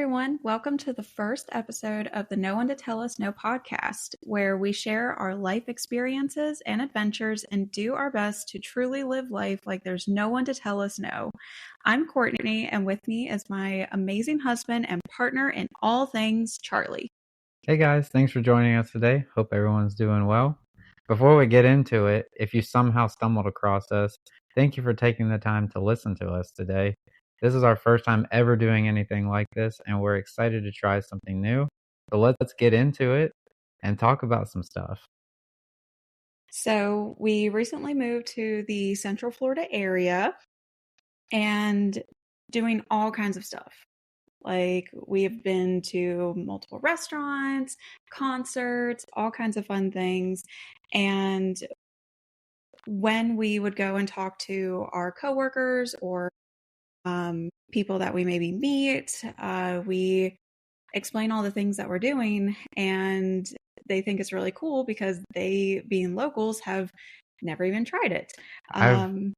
everyone. Welcome to the first episode of the No One to Tell Us No podcast, where we share our life experiences and adventures and do our best to truly live life like there's no one to tell us no. I'm Courtney, and with me is my amazing husband and partner in all things, Charlie. Hey guys, thanks for joining us today. Hope everyone's doing well. Before we get into it, if you somehow stumbled across us, thank you for taking the time to listen to us today. This is our first time ever doing anything like this, and we're excited to try something new. So let's get into it and talk about some stuff. So, we recently moved to the Central Florida area and doing all kinds of stuff. Like, we have been to multiple restaurants, concerts, all kinds of fun things. And when we would go and talk to our coworkers or people that we maybe meet, we explain all the things that we're doing, and they think it's really cool because they, being locals, have never even tried it. I've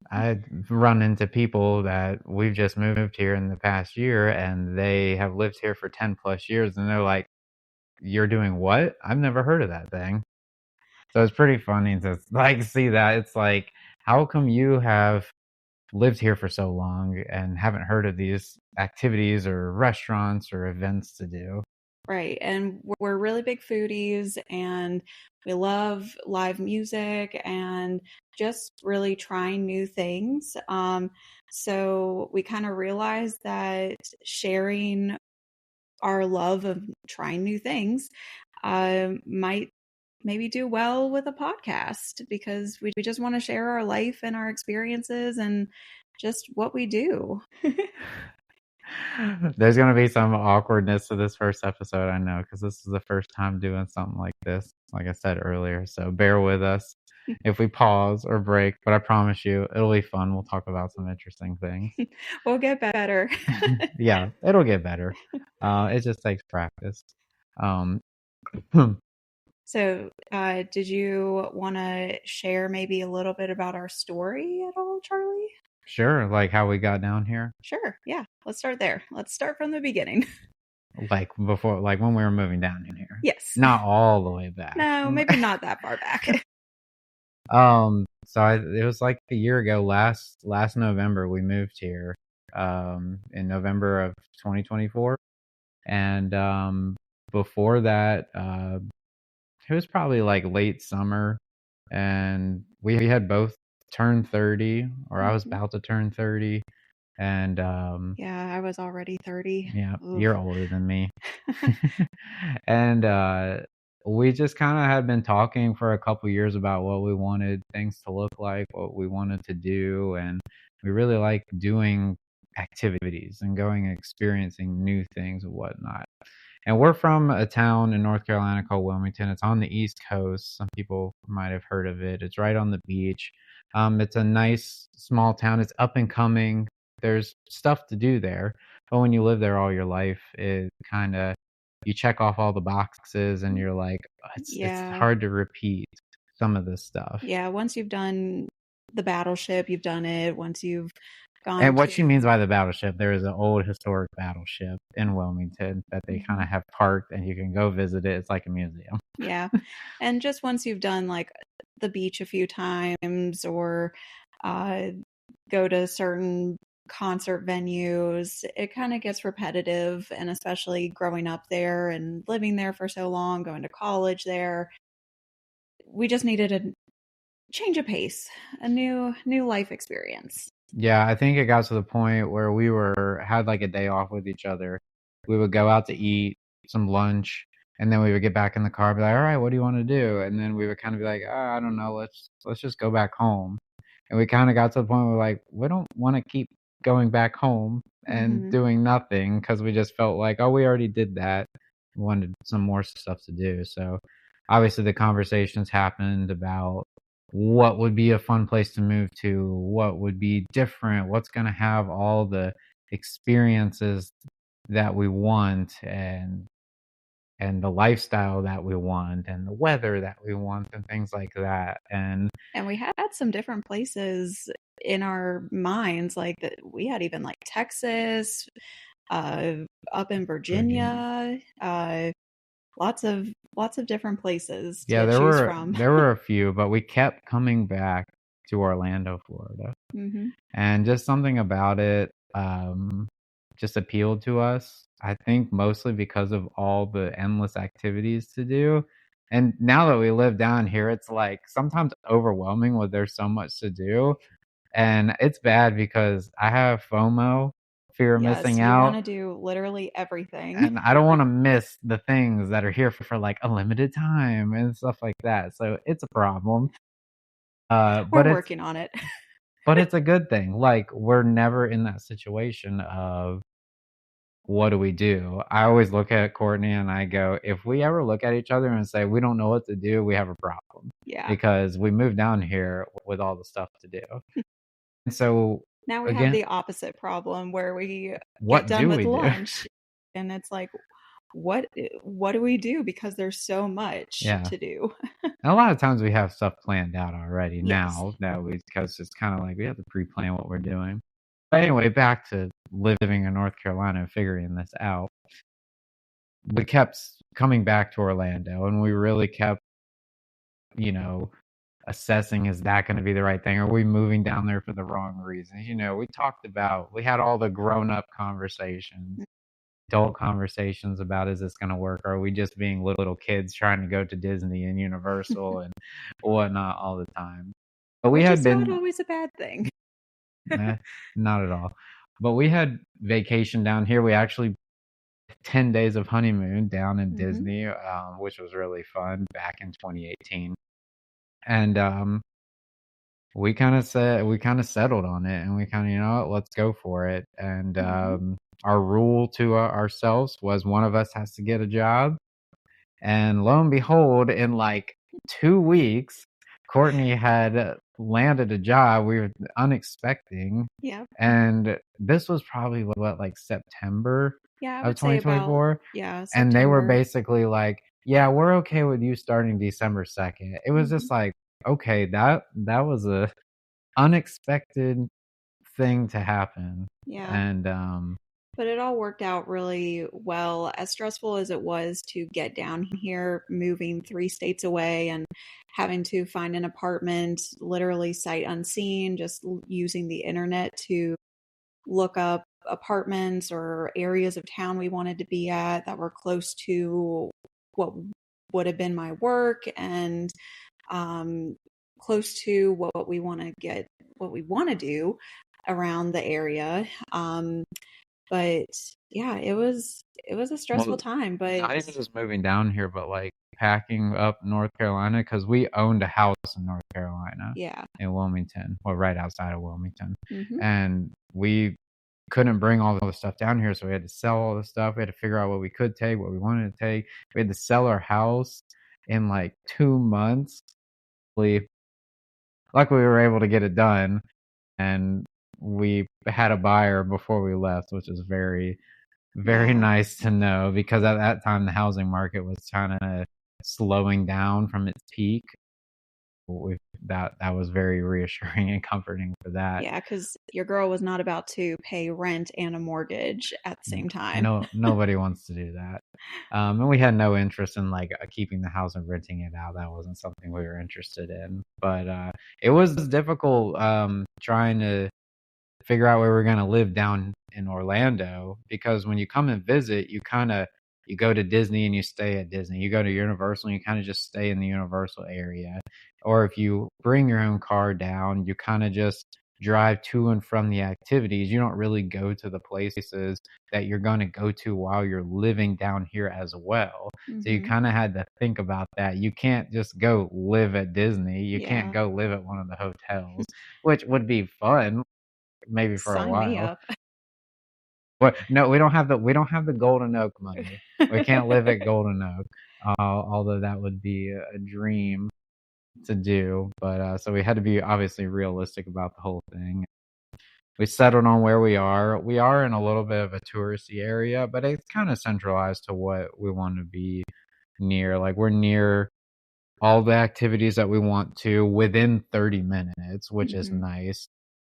run into people that we've just moved here in the past year, and they have lived here for 10 plus years, and they're like, "You're doing what? I've never heard of that thing." So it's pretty funny to see that. It's like, how come you have lived here for so long and haven't heard of these activities or restaurants or events to do? Right. And we're really big foodies, and we love live music and just really trying new things. So we kind of realized that sharing our love of trying new things might maybe do well with a podcast, because we just want to share our life and our experiences and just what we do. There's going to be some awkwardness to this first episode, I know, because this is the first time doing something like this, like I said earlier. So bear with us if we pause or break, but I promise you it'll be fun. We'll talk about some interesting things. We'll get better. Yeah, it'll get better. It just takes practice. So, did you want to share maybe a little bit about our story at all, Charlie? Sure, like how we got down here. Sure. Yeah. Let's start there. Let's start from the beginning. Like before, like when we were moving down in here. Yes. Not all the way back. No, maybe not that far back. It was like a year ago, last November, we moved here, in November of 2024. And before that, it was probably like late summer, and we had both turned 30, or I was about to turn 30. And yeah, I was already 30. yeah, Oof. you're older than me. And we just kind of had been talking for a couple years about what we wanted things to look like, what we wanted to do, and we really like doing activities and going and experiencing new things and whatnot. And we're from a town in North Carolina called Wilmington. It's on the East Coast. Some people might have heard of it. It's right on the beach. It's a nice small town. It's up and coming. There's stuff to do there. But when you live there all your life, it kind of, you check off all the boxes and you're like, it's hard to repeat some of this stuff. Yeah, once you've done the Battleship, you've done it. Once you've gone. And what she means by the Battleship, there is an old historic battleship in Wilmington that they kind of have parked, and you can go visit it. It's like a museum. Yeah. And just once you've done like the beach a few times, or go to certain concert venues, it kind of gets repetitive. And especially growing up there and living there for so long, going to college there, we just needed a change of pace, a new life experience. Yeah, I think it got to the point where we had like a day off with each other. We would go out to eat some lunch, and then we would get back in the car and be like, all right, what do you want to do? And then we would kind of be like, I don't know, let's just go back home. And we kind of got to the point where like, we don't want to keep going back home and doing nothing, because we just felt like, oh, we already did that. We wanted some more stuff to do. So obviously the conversations happened about what would be a fun place to move to, what would be different, what's going to have all the experiences that we want, and the lifestyle that we want, and the weather that we want, and things like that. And we had some different places in our minds, like that we had even like Texas, up in Virginia, lots of different places Yeah, to choose from. there were a few, but we kept coming back to Orlando, Florida. Hmm. And just something about it just appealed to us. I think mostly because of all the endless activities to do. And now that we live down here, it's like sometimes overwhelming when there's so much to do. And it's bad because I have FOMO, fear of Yes, missing you want out. to do literally everything. And I don't want to miss the things that are here for like a limited time and stuff like that. So it's a problem. We're But working on it. it's a good thing. Like we're never in that situation of what do we do? I always look at Courtney and I go, if we ever look at each other and say we don't know what to do, we have a problem. Yeah. Because we moved down here with all the stuff to do. And so Now we have again, the opposite problem where we get what done do with we do? lunch and it's like, what do we do? Because there's so much Yeah. to do. And a lot of times we have stuff planned out already Yes. now that because it's kind of like we have to pre-plan what we're doing. But anyway, back to living in North Carolina and figuring this out. We kept coming back to Orlando and we really kept, you know, assessing, is that going to be the right thing? Are we moving down there for the wrong reasons? You know, we had all the grown-up conversations, adult conversations about, is this going to work? Or are we just being little kids trying to go to Disney and Universal and whatnot all the time? But we Which had is been not always a bad thing. not at all. But we had vacation down here. We actually 10 days of honeymoon down in Disney, which was really fun back in 2018. And we kind of settled on it, and we kind of, you know what, let's go for it. And our rule to ourselves was one of us has to get a job. And lo and behold, in like 2 weeks, Courtney had landed a job we were unexpecting. Yeah. And this was probably what, like September Yeah, I of would say about 2024. September. And they were basically like, yeah, we're okay with you starting December 2nd. It was just like, okay, that was a unexpected thing to happen. Yeah. And but it all worked out really well. As stressful as it was to get down here, moving 3 states away and having to find an apartment literally sight unseen, just using the internet to look up apartments or areas of town we wanted to be at that were close to what would have been my work and close to what we want to do around the area. But yeah, it was a stressful time. But not even just moving down here, but like packing up North Carolina, because we owned a house in North Carolina. Yeah. In Wilmington, well, right outside of Wilmington. Mm-hmm. And we couldn't bring all the stuff down here, so we had to sell all the stuff. We had to figure out what we could take, what we wanted to take. We had to sell our house in like 2 months. Luckily, we were able to get it done, and we had a buyer before we left, which was very, very nice to know, because at that time the housing market was kind of slowing down from its peak. That was very reassuring and comforting for that. Yeah, because your girl was not about to pay rent and a mortgage at the same time. No, nobody wants to do that. And we had no interest in like keeping the house and renting it out. That wasn't something we were interested in. But it was difficult trying to figure out where we're going to live down in Orlando, because when you come and visit, you go to Disney and you stay at Disney. You go to Universal and you kind of just stay in the Universal area. Or if you bring your own car down, you kind of just drive to and from the activities. You don't really go to the places that you're going to go to while you're living down here as well. So you kind of had to think about that. You can't just go live at Disney. You can't go live at one of the hotels, which would be fun maybe for a while. Sign me up. But no, we don't have the Golden Oak money. We can't live at Golden Oak, although that would be a dream to do. But so we had to be obviously realistic about the whole thing. We settled on where we are. We are in a little bit of a touristy area, but it's kind of centralized to what we want to be near. Like we're near all the activities that we want to within 30 minutes, which is nice.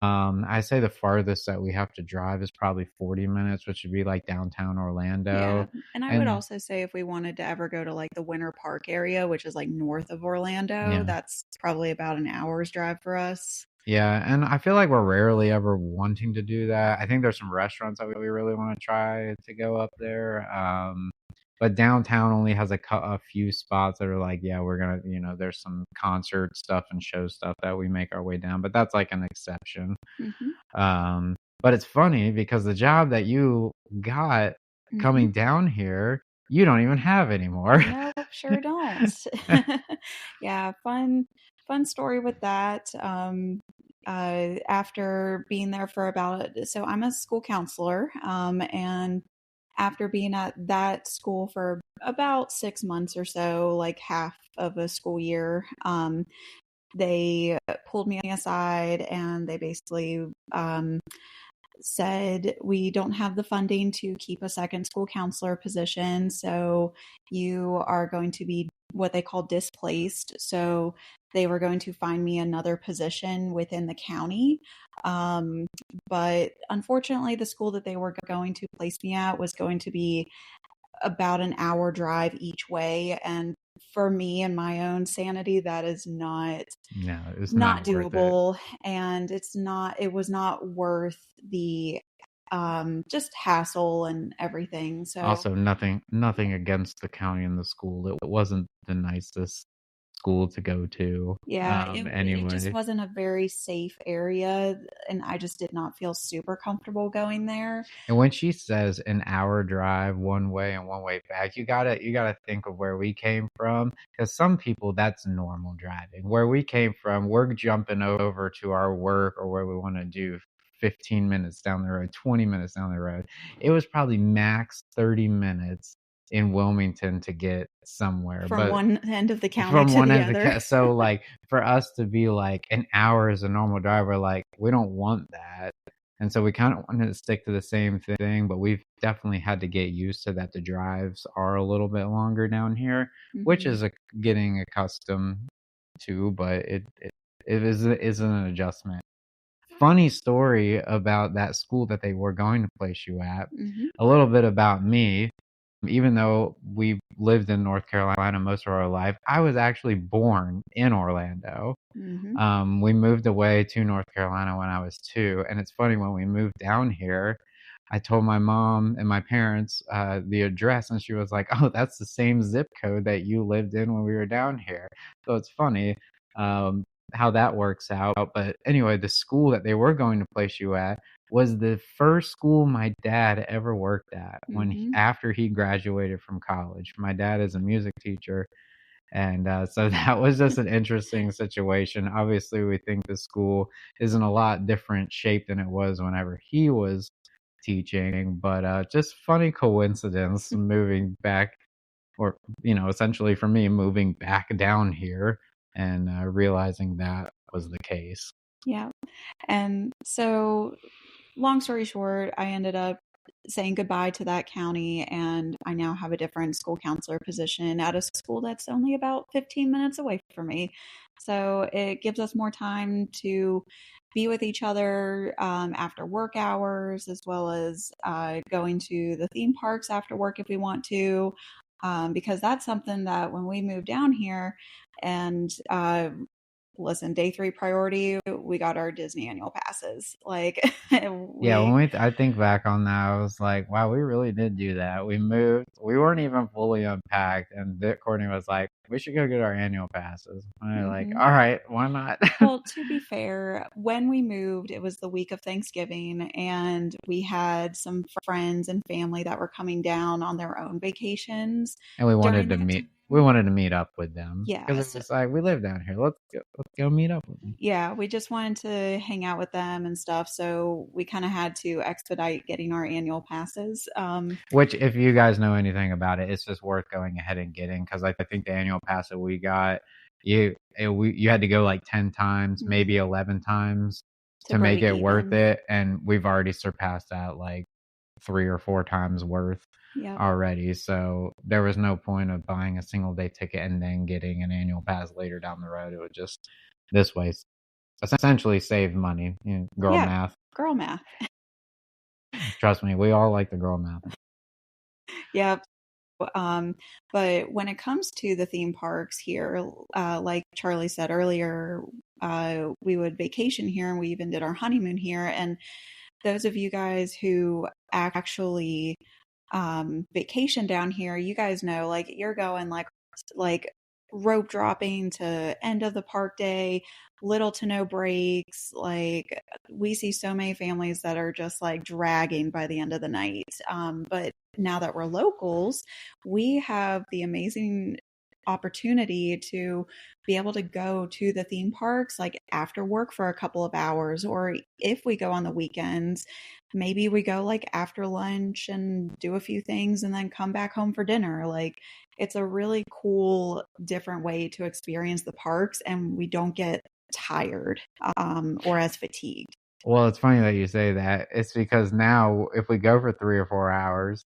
I say the farthest that we have to drive is probably 40 minutes, which would be like downtown Yeah, Orlando. and I would And also say if we wanted to ever go to like the Winter Park area, which is like north of Orlando, yeah. that's probably about an hour's drive for us. Yeah, and I feel like we're rarely ever wanting to do that. I think there's some restaurants that we really want to try to go up there. But downtown only has a few spots that are like, yeah, we're gonna, there's some concert stuff and show stuff that we make our way down, but that's like an exception. Hmm. But it's funny because the job that you got Hmm. coming down here, you don't even have anymore. Nope, sure don't. Yeah, fun story with that. After being there for so I'm a school counselor, and after being at that school for about 6 months or so, like half of a school year, they pulled me aside and they basically said, we don't have the funding to keep a second school counselor position. So you are going to be what they call displaced. So they were going to find me another position within the county. Um, but unfortunately, the school that they were going to place me at was going to be about an hour drive each way. And for me and my own sanity, that is No, it's not not worth it. doable, and it was not worth the just hassle and everything. So Also, nothing against the county and the school. It wasn't the nicest school to go to. yeah, it just Anyway. wasn't a very safe area, and I just did not feel super comfortable going there. And when she says an hour drive one way and one way back, you gotta think of where we came from. Because some people that's normal driving. Where we came from, we're jumping over to our work or where we want to do 15 minutes down the road, 20 minutes down the road. It was probably max 30 minutes in Wilmington to get somewhere. From But one end of the county from to one the end of other. so like for us to be like an hour as a normal driver, like we don't want that. And so we kind of wanted to stick to the same thing, but we've definitely had to get used to that the drives are a little bit longer down here, which Hmm. is getting accustomed to, but it is an adjustment. Funny story about that school that they were going to place you at. Hmm. A little bit about me. Even though we lived in North Carolina most of our life, I was actually born in Orlando. Hmm. We moved away to North Carolina when I was 2, and it's funny when we moved down here, I told my mom and my parents the address, and she was like, "Oh, that's the same zip code that you lived in when we were down here." So it's funny um, how that works out. But anyway, the school that they were going to place you at was the first school my dad ever worked at Hmm. after he graduated from college. My dad is a music teacher, and so that was just an interesting situation. Obviously, we think the school is in a lot different shape than it was whenever he was teaching, but just funny coincidence moving back, or, essentially for me, moving back down here and realizing that was the case. Yeah. And so, long story short, I ended up saying goodbye to that county, and I now have a different school counselor position at a school that's only about 15 minutes away from me. So it gives us more time to be with each other after work hours, as well as going to the theme parks after work if we want to. Because that's something that when we moved down here, and listen, day three priority, we got our Disney annual passes. Like Yeah, we, I think back on that, I was like, wow, we really did do that. We moved, we weren't even fully unpacked, and Courtney was like, we should go get our annual passes. And I was like, mhm. all right, why not? Well, to be fair, when we moved, it was the week of Thanksgiving, and we had some friends and family that were coming down on their own vacations And we during wanted to that meet, we time. wanted to meet up with them because it Yes. was like, we live down here. Let's go meet up with them. Yeah, we just wanted to hang out with them and stuff, so we kind of had to expedite getting our annual passes. Which, if you guys know anything about it, it's just worth going ahead and getting because I think the annual pass that we got, you had to go like 10 times, maybe 11 times To to make break it worth even. it, and we've already surpassed that like 3 or 4 times worth Yep. already. So there was no point of buying a single day ticket and then getting an annual pass later down the road. It was just this way essentially save money. Girl Yeah, math. girl math. Trust me, we all like the girl math. Yep. Um, but when it comes to the theme parks here, like Charlie said earlier, we would vacation here and we even did our honeymoon here. And those of you guys who actually vacation down here, you guys know like you're going like rope dropping to end of the park day, little to no breaks. Like we see so many families that are just like dragging by the end of the night. But now that we're locals, we have the amazing opportunity to be able to go to the theme parks like after work for a couple of hours, or if we go on the weekends, maybe we go like after lunch and do a few things and then come back home for dinner. Like it's a really cool different way to experience the parks, and we don't get tired or as fatigued. Well, it's funny that you say that. It's because now if we go for 3 or 4 hours,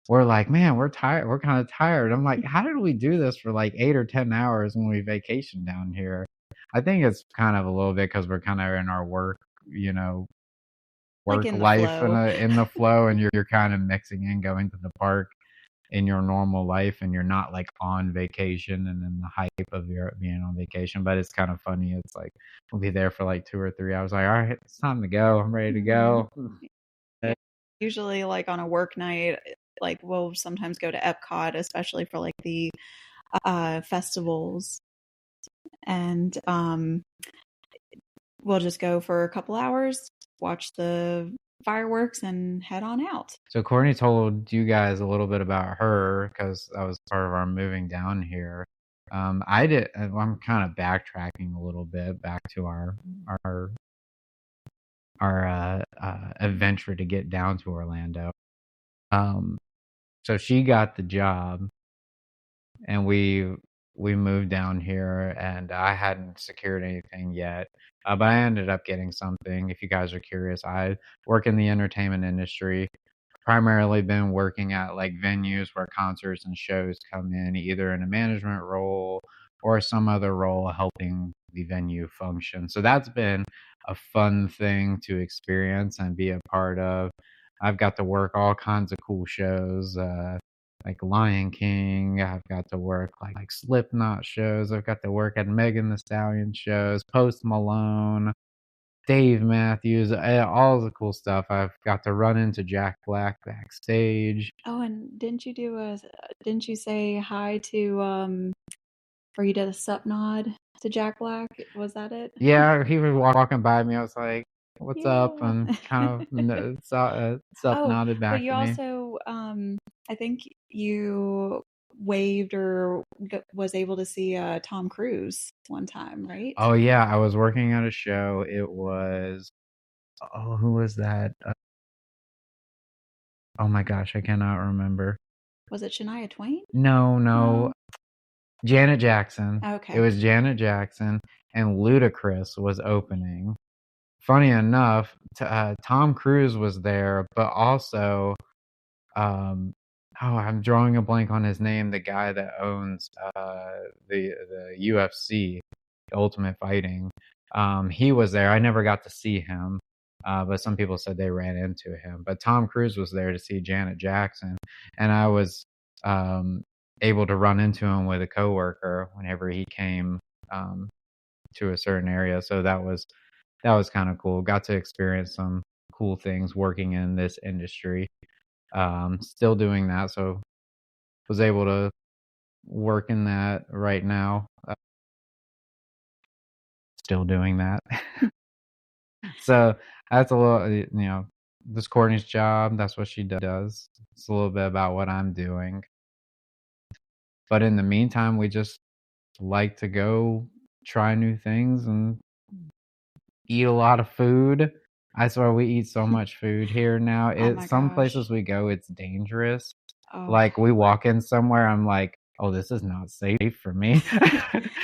we're like, man, we're tired. We're kind of tired. I'm like, how did we do this for like 8 or 10 hours when we vacation down here? I think it's kind of a little bit because we're kind of in our work, Like work in the life and flow. in the flow, and you're kind of mixing in going to the park in your normal life, and you're not like on vacation and in the hype of your being on vacation. But it's kind of funny. It's like we'll be there for like 2 or 3 hours. Like, all right, it's time to go. I'm ready to Mhm. go. Yeah. Usually like on a work night, like we'll sometimes go to Epcot, especially for like the festivals, and we'll just go for a couple hours, watch the fireworks, and head on out. So Courtney told you guys a little bit about her because that was part of our moving down here. I did. I'm kind of backtracking a little bit back to our adventure to get down to Orlando. Um, so she got the job, and we moved down here, and I hadn't secured anything yet. But I ended up getting something. If you guys are curious, I work in the entertainment industry. Primarily been working at like venues where concerts and shows come in, either in a management role or some other role helping the venue function. So that's been a fun thing to experience and be a part of. I've got to work all kinds of cool shows, like Lion King. I've got to work like Slipknot shows. I've got to work at Megan Thee Stallion shows, Post Malone, Dave Matthews, all the cool stuff. I've got to run into Jack Black backstage. Oh, and didn't you say hi to or you did a sup nod to Jack Black? Was that it? Yeah, he was walking by me. I was like, "What's up?" Yeah. And kind of sup Oh, nodded but back you to me. also I think you waved or was able to see Tom Cruise one time, right? Oh yeah, I was working at a show. It was, oh, who was that? Oh my gosh, I cannot remember. Was it Shania Twain? No, no, No. Janet Jackson. It Okay. was Janet Jackson, and Ludacris was opening. Funny enough, Tom Cruise was there, but also, um, oh, I'm drawing a blank on his name. The guy that owns the UFC, Ultimate Fighting. He was there. I never got to see him, but some people said they ran into him. But Tom Cruise was there to see Janet Jackson, and I was um, able to run into him with a coworker whenever he came um, to a certain area. So that was kind of cool. Got to experience some cool things working in this industry. Still doing that, so was able to work in that right now. Still doing that. So that's a little, this Courtney's job. That's what she does. It's a little bit about what I'm doing. But in the meantime, we just like to go try new things and eat a lot of food. I swear we eat so much food here now. Oh It my some gosh. places we go, it's dangerous. Oh. Like we walk in somewhere, I'm like, oh, this is not safe for me.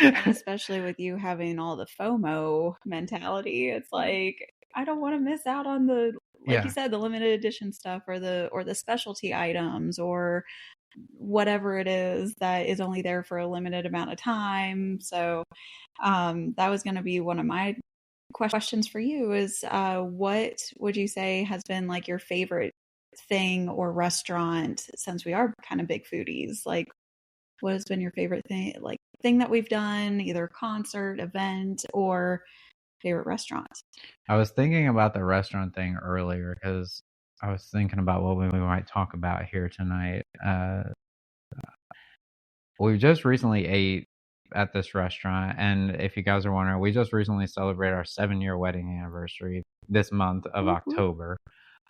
And especially with you having all the FOMO mentality, it's like I don't want to miss out on the, like you Yeah. said, the limited edition stuff or the specialty items or whatever it is that is only there for a limited amount of time. So that was going to be one of my questions for you is what would you say has been like your favorite thing or restaurant, since we are kind of big foodies? Like, what has been your favorite thing, like thing that we've done, either concert, event, or favorite restaurant? I was thinking about the restaurant thing earlier because I was thinking about what we might talk about here tonight. We just recently ate at this restaurant, and if you guys are wondering, we just recently celebrated our 7-year wedding anniversary this month of Woo-hoo. October,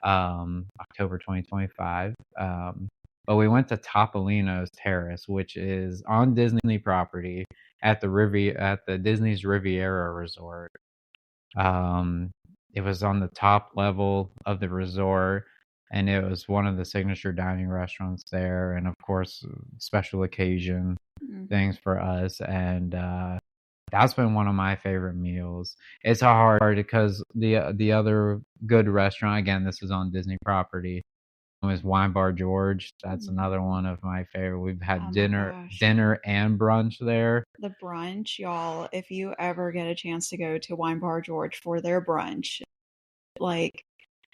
October 2025. But we went to Topolino's Terrace, which is on Disney property at the Disney's Riviera Resort. Um, it was on the top level of the resort, and it was one of the signature dining restaurants there, and of course, special occasion Mm. things for us. And that's been one of my favorite meals. It's hard because the other good restaurant, again, this is on Disney property, was Wine Bar George. That's Mm. another one of my favorite. We've had Oh my dinner gosh. dinner and brunch there. The brunch, y'all, if you ever get a chance to go to Wine Bar George for their brunch, like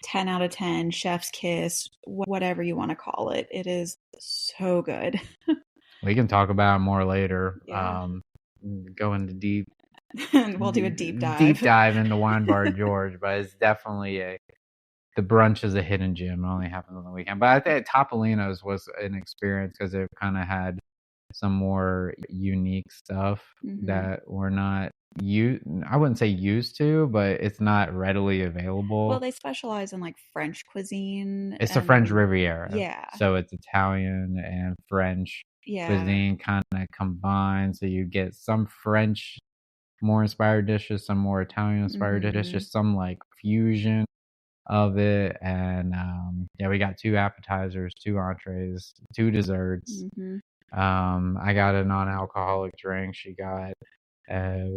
10 out of 10, chef's kiss, whatever you want to call it. It is so good. We can talk about it more later. Yeah. Go into We'll do a deep deep dive. dive into Wine Bar George, but it's definitely the brunch is a hidden gem. It only happens on the weekend. But I think Topolino's was an experience because it kind of had some more unique stuff Hmm. that we're not I wouldn't say used to, but it's not readily Well, available. they specialize in like French cuisine It's the French and Riviera, yeah, so it's Italian and French yeah. cuisine kind of combined. So you get some French more inspired dishes, some more Italian inspired Hmm. dishes, some like fusion of it. And yeah, we got 2 appetizers, 2 entrees, 2 desserts. Hmm. I got a non-alcoholic drink. She got a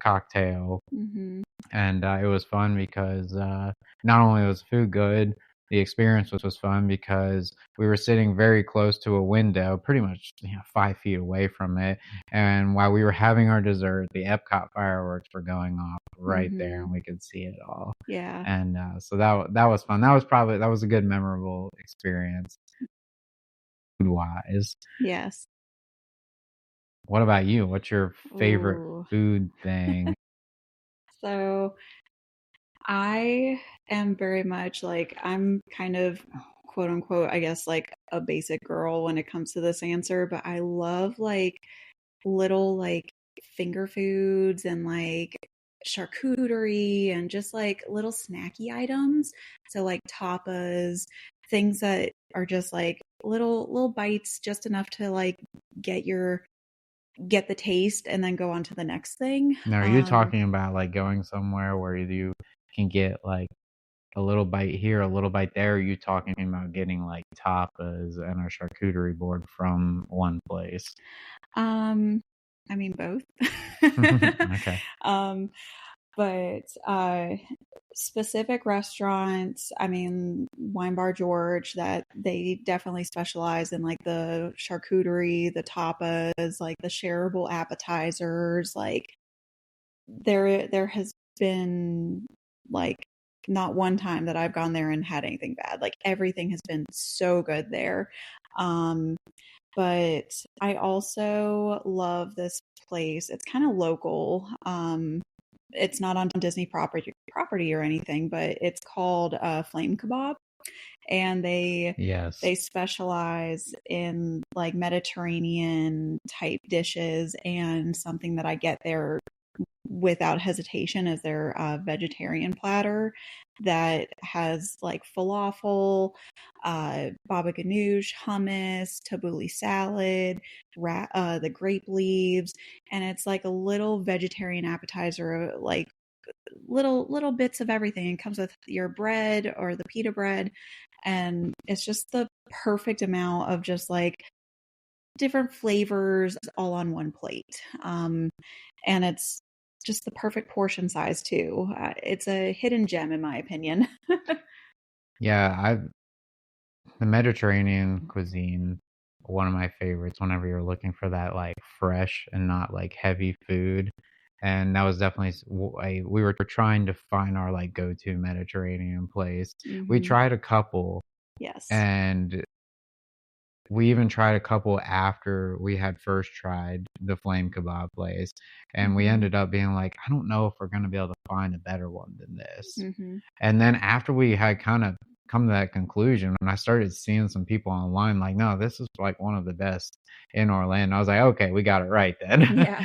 cocktail, Hmm. and it was fun because not only was the food good, the experience was fun because we were sitting very close to a window, pretty much 5 feet away from it. And while we were having our dessert, the Epcot fireworks were going off right there, Hmm. and we could see it all. Yeah. And so that was fun. That was a good memorable experience food wise. Yes. What about you? What's your favorite Ooh. food thing? So I am very much like, I'm kind of quote unquote, I guess, like a basic girl when it comes to this answer, but I love like little like finger foods and like charcuterie and just like little snacky items. So like tapas, things that are just like little bites, just enough to like get your get the taste and then go on to the next thing. Now, are you talking about like going somewhere where you can get like a little bite here, a little bite there? Or are you talking about getting like tapas and a charcuterie board from one place? Um, I mean both. Okay. um, but specific restaurants, I mean Wine Bar George, that they definitely specialize in like the charcuterie, the tapas, like the shareable appetizers. Like there has been like not one time that I've gone there and had anything bad. Like everything has been so good there. Um, but I also love this place. It's kind of local. It's not on Disney property or anything, but it's called Flame Kebab, and Yes. they specialize in like Mediterranean type dishes. And something that I get there without hesitation is their vegetarian platter that has like falafel, baba ganoush, hummus, tabbouleh salad, the grape leaves, and it's like a little vegetarian appetizer, like little bits of everything. It comes with your bread or the pita bread, and it's just the perfect amount of just like different flavors all on one plate. And it's just the perfect portion size too. It's a hidden gem in my opinion. Yeah, the Mediterranean cuisine, one of my favorites whenever you're looking for that like fresh and not like heavy food. and that was definitely we were trying to find our like go-to Mediterranean place. We Mm-hmm. tried a couple, Yes. and we even tried a couple after we had first tried the flame kebab place, and we Mm-hmm. ended up being like, I don't know if we're going to be able to find a better one than this. Mm-hmm. And then after we had kind of come to that conclusion, when I started seeing some people online like, no, this is like one of the best in Orlando, I was like, okay, we got it right then. Yeah.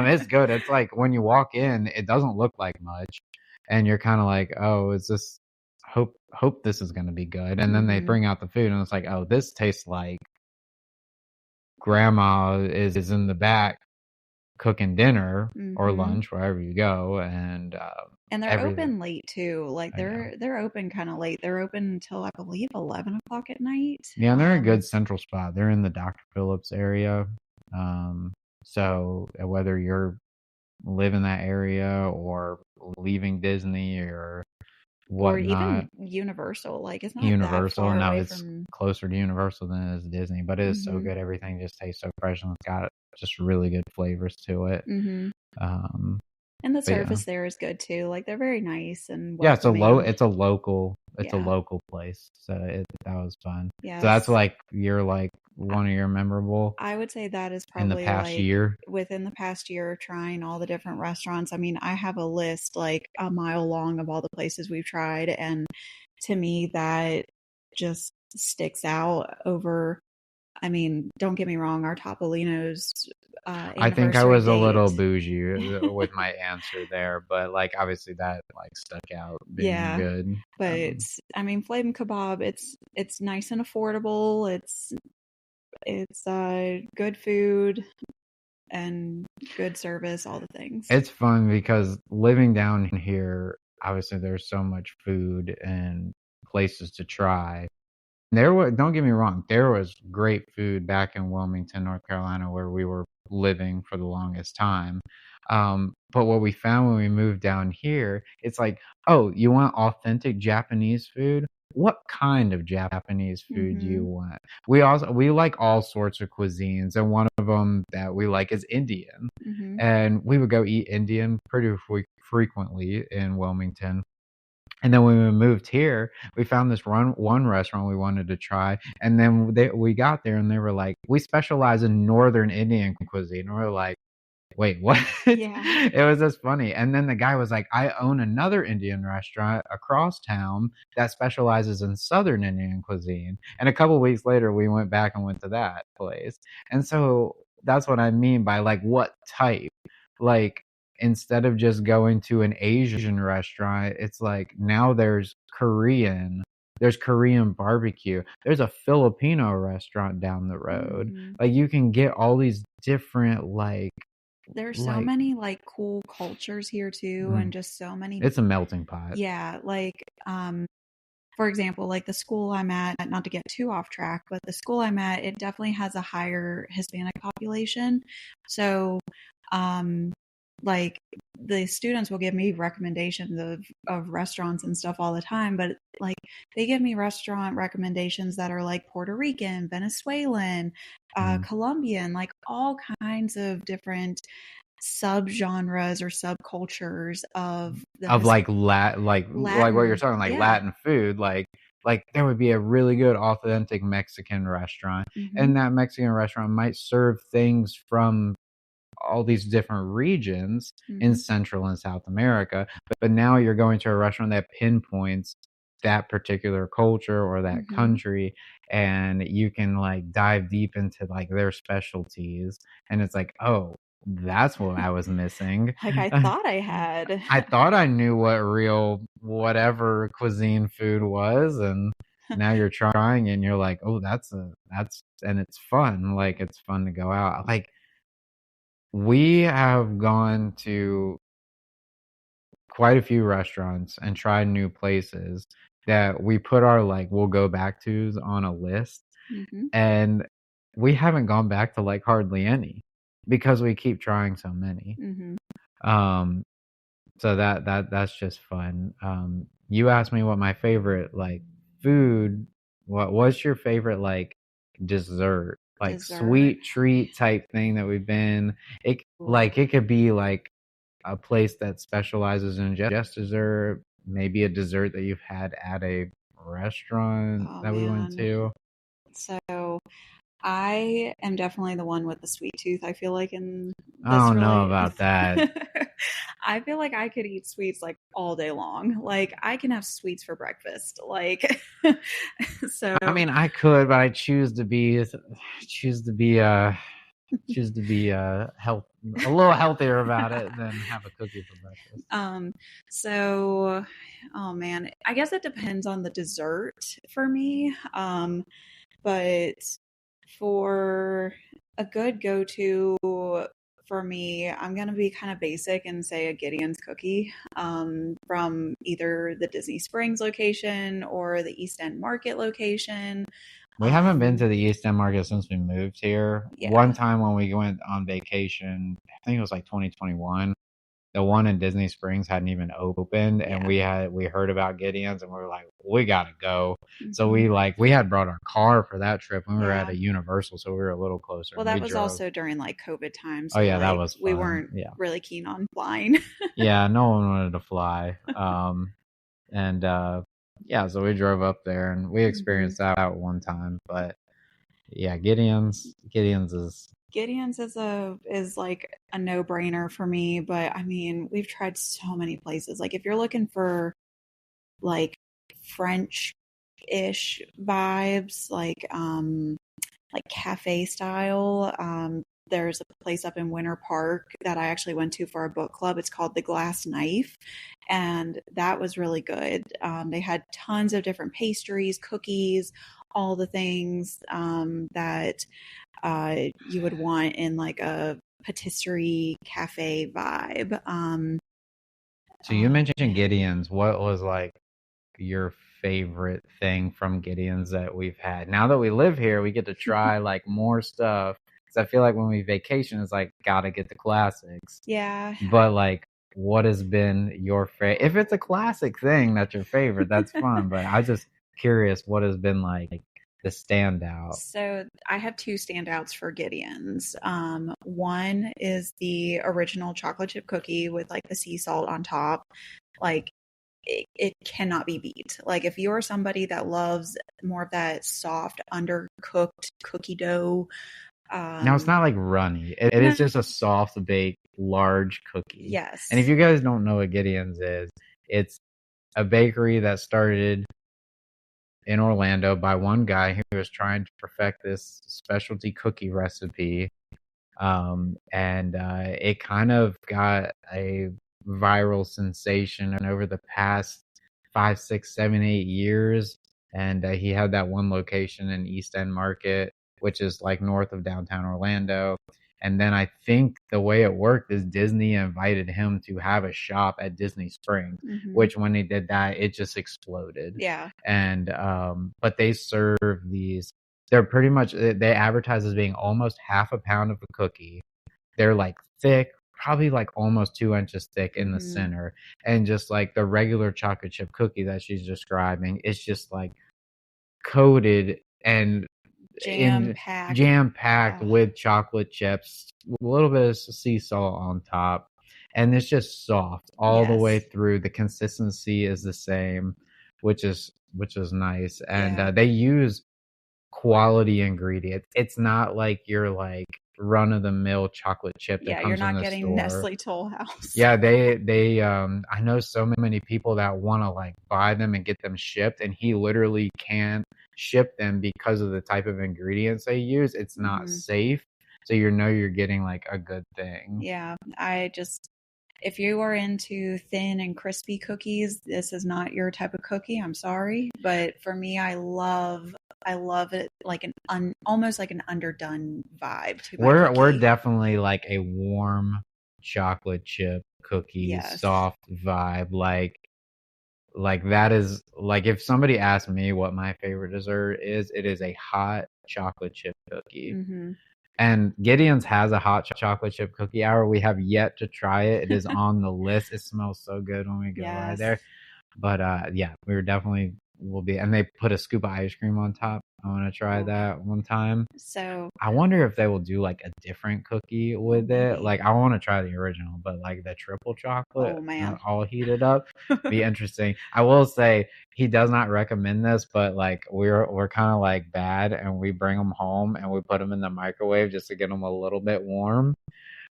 It's good. It's like when you walk in, it doesn't look like much, and you're kind of like, oh, is this hope this is going to be good. And then they Mm-hmm. bring out the food, and it's like, oh, this tastes like grandma is in the back cooking dinner or Mm-hmm. lunch wherever you go, and they're everything. open late too. Like I know. they're open kind of late. They're open until I believe 11 o'clock at night. Yeah, and they're a good central spot. They're in the Dr. Phillips area. So whether you're live in that area or leaving Disney or or even whatnot, Universal, like it's not that Universal. far No, away it's from. closer to Universal than it is Disney, but it is so Mm-hmm. good. Everything just tastes so fresh, and it's got just really good flavors to it. Mm-hmm. Um, And the but yeah. service there is good too. Like they're very nice and Yeah, it's a welcoming. it's a local Yeah. place. So that was fun. Yes. So that's like one of your memorable I would say that is in the probably past like year. within the past year, trying all the different restaurants. I mean, I have a list like a mile long of all the places we've tried, and to me, that just sticks out over. I mean, don't get me wrong, our Topolino's I think I anniversary was a little date. bougie with my answer there, but like obviously that like stuck out being Yeah, good. but I mean, Flame Kebab, it's nice and affordable. It's good food and good service, all the things. It's fun because living down here, obviously there's so much food and places to try. Don't get me wrong, there was great food back in Wilmington, North Carolina, where we were living for the longest time. But what we found when we moved down here, it's like, oh, you want authentic Japanese food? What kind of Japanese food do you want? We like all sorts of cuisines, and one of them that we like is Indian. And we would go eat Indian pretty frequently in Wilmington. And then when we moved here, we found this one restaurant we wanted to try. And then we got there and they were like, we specialize in Northern Indian cuisine. And we were like, wait, what? Yeah. It was just funny. And then the guy was like, I own another Indian restaurant across town that specializes in Southern Indian cuisine. And a couple of weeks later, we went back and went to that place. And so that's what I mean by like, what type? Like, instead of just going to an Asian restaurant, it's like now there's Korean barbecue. There's a Filipino restaurant down the road. Like you can get all these different there's so many like cool cultures here too, and just so many. It's a melting pot. Yeah, like for example, like the school I'm at, not to get too off track, but the school I'm at, it definitely has a higher Hispanic population. So like the students will give me recommendations of restaurants and stuff all the time, but like they give me restaurant recommendations that are like Puerto Rican, Venezuelan, Colombian, like all kinds of different subgenres or subcultures of like what you're talking, like Latin food, like there would be a really good authentic Mexican restaurant, and that Mexican restaurant might serve things from all these different regions in Central and South America, but now you're going to a restaurant that pinpoints that particular culture or that country, and you can like dive deep into like their specialties, and it's like, oh, that's what I was missing. Like I thought I had. I thought I knew what real whatever cuisine food was, and now you're trying and you're like, oh, that's and it's fun. Like it's fun to go out. Like we have gone to quite a few restaurants and tried new places that we put our like we'll go back tos on a list, and we haven't gone back to like hardly any because we keep trying so many. So that's just fun. You asked me what my favorite like food, what's your favorite like dessert, like sweet treat type thing that we've been, it could be like a place that specializes in just dessert, maybe a dessert that you've had at a restaurant Oh that we went man. to. So I am definitely the one with the sweet tooth. I feel like in I this don't know really about that. I feel like I could eat sweets like all day long. Like I can have sweets for breakfast. Like so I mean, I could, but I choose to be health a little healthier about it than have a cookie for breakfast. um so oh man, I guess it depends on the dessert for me. But for a good go-to for me, I'm gonna be kind of basic and say a Gideon's cookie from either the Disney Springs location or the East End Market location. We haven't been Um, to the East End Market since we moved here. One yeah, time when we went on vacation, I think it was like 2021. The one in Disney Springs hadn't even opened, and yeah. we heard about Gideon's, and we were like, we gotta go. So Hmm. we had brought our car for that trip when we were at Yeah. a Universal, so we were a little closer, Well, and that we was drove. also during like COVID time, Oh so yeah, that like was we fun. weren't Yeah, really keen on flying. yeah. No one wanted to fly. And yeah, so we drove up there, and we Hmm. experienced that one time. But yeah, Gideon's is. Gideon's is like a no-brainer for me, but I mean, we've tried so many places. Like if you're looking for like French-ish vibes, like cafe style, there's a place up in Winter Park that I actually went to for a book club. It's called The Glass Knife, and that was really good. They had tons of different pastries, cookies, all the things that you would want in like a patisserie cafe vibe. So you Oh mentioned man. Gideon's. What was like your favorite thing from Gideon's that we've had? Now that we live here, we get to try like more stuff. Because I feel like when we vacation, it's like gotta get the classics. Yeah. But like, what has been your favorite? If it's a classic thing that's your favorite, that's fun. But I just curious, what has been like the standout? So I have two standouts for Gideon's. One is the original chocolate chip cookie with like the sea salt on top. Like it cannot be beat. Like if you're somebody that loves more of that soft, undercooked cookie dough, Now it's um, not like runny. It is no, just a soft baked large cookie. And if yes, you guys don't know what Gideon's is, it's a bakery that started in Orlando by one guy who was trying to perfect this specialty cookie recipe. And it kind of got a viral sensation over the past 5, 6, 7, 8 years. And he had that one location in East End Market, which is like north of downtown Orlando. And then I think the way it worked is Disney invited him to have a shop at Disney Springs, hmm, which when they did that, it just exploded. yeah, And but they serve these, they're pretty much, they advertise as being almost half a pound of a cookie. They're like thick, probably like almost 2 inches thick in the hmm, center. And just like the regular chocolate chip cookie that she's describing, it's just like coated and jam in packed. jam packed Oh, with chocolate chips, a little bit of sea salt on top. And it's just soft all the way yes, through. The consistency is the same, which is nice. And yeah, they use quality ingredients. It's not like your like run of the mill chocolate chip that yeah. You're comes in not the getting store. Nestle Toll House. Yeah, they I know so many people that want to like buy them and get them shipped, and he literally can't ship them because of the type of ingredients they use. It's not Hmm. safe. So you know you're getting like a good thing. Yeah, I just if you are into thin and crispy cookies, this is not your type of cookie. I'm sorry, but for me, I love it like almost like an underdone vibe to my We're cookie. definitely like a warm chocolate chip cookie Yes. soft vibe. Like that is like if somebody asked me what my favorite dessert is, it is a hot chocolate chip cookie. Hmm. And Gideon's has a hot chocolate chip cookie hour. We have yet to try it. It is on the list. It smells so good when we go by Yes. there. But yeah, we're definitely will be, and they put a scoop of ice cream on top. I want to try Oof. that one time. So I wonder if they will do like a different cookie with it. maybe. Like I want to try the original, but like the triple chocolate, Oh not man. all heated up, be interesting. I will say he does not recommend this, but like we're kind of like bad, and we bring them home and we put them in the microwave just to get them a little bit warm.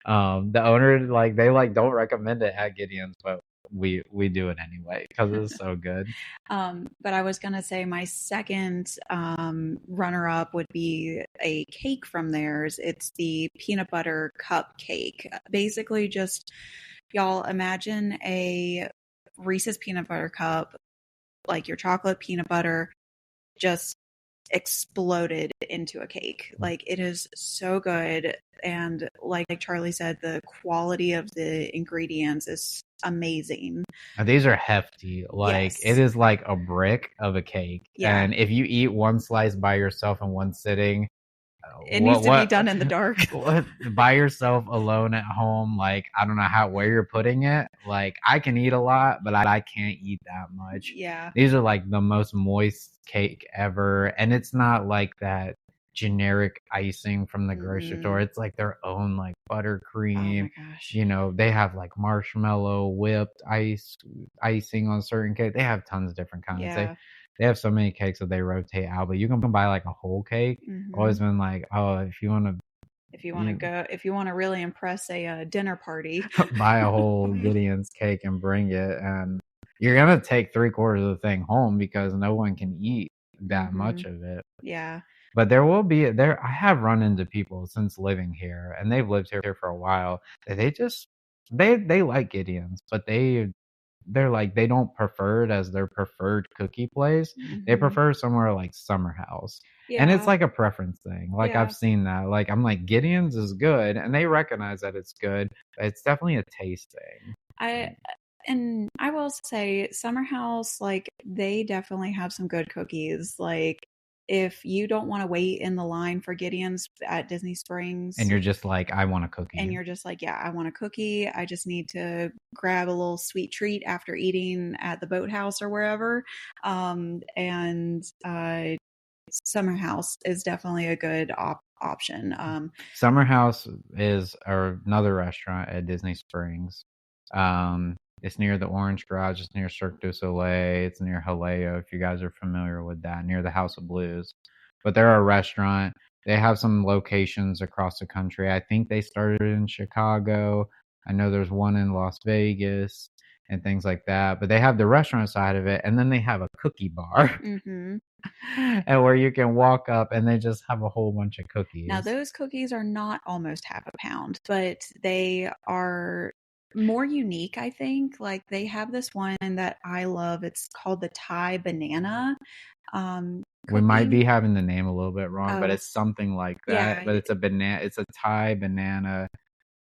The owner like they like don't recommend it at Gideon's, but we do it anyway because it's so good. But I was gonna say my second runner up would be a cake from theirs. It's the peanut butter cupcake. Basically, just y'all imagine a Reese's peanut butter cup, like your chocolate peanut butter, just exploded into a cake. Like it is so good. And like Charlie said, the quality of the ingredients is amazing. And these are hefty. Like it Yes. is like a brick of a cake. Yeah. And if you eat one slice by yourself in one sitting, It needs to be what done in the dark. by yourself alone at home, like I don't know how where you're putting it. Like I can eat a lot, but I can't eat that much. Yeah. These are like the most moist cake ever, and it's not like that generic icing from the grocery store. It's like their own like Oh buttercream. my gosh. You know, they have like marshmallow whipped icing on certain cake. They have tons of different kinds. Yeah. They have so many cakes that they rotate out, but you can buy like a whole cake. Always been like, oh, if you want If you want to go, if you want to really impress a dinner party, to buy a whole Gideon's cake and bring it, and you're gonna take 3/4 of the thing home because no one can eat that much of it. yeah. But there will be there. I have run into people since living here, and they've lived here for a while. That they just they like Gideon's, but they're like they don't prefer it as their preferred cookie place. They prefer somewhere like Summer House. And it's Yeah. like a preference thing. Like Yeah. I've seen that. Like I'm like Gideon's is good, and they recognize that it's good. But it's definitely a taste thing. And I will say Summer House, like they definitely have some good cookies. Like if you don't want to wait in the line for Gideon's at Disney Springs And you're just like, I want a cookie. and you're just like, yeah, I want a cookie. I just need to grab a little sweet treat after eating at the boathouse or wherever. Summer House is definitely a good option. Summer House is another restaurant at Disney Springs. It's near the Orange Garage. It's near Cirque du Soleil. It's near Haleo, if you guys are familiar with that, near the House of Blues. But they're a restaurant. They have some locations across the country. I think they started in Chicago. I know there's one in Las Vegas and things like that. But they have the restaurant side of it, and then they have a cookie bar. And where you can walk up and they just have a whole bunch of cookies. Now, those cookies are not almost half a pound, but they are more unique, I think. Like they have this one that I love. It's called the Thai banana. We might cookie. be having the name a little bit wrong, but Oh. it's something like that. Yeah. But it's a banana. It's a Thai banana.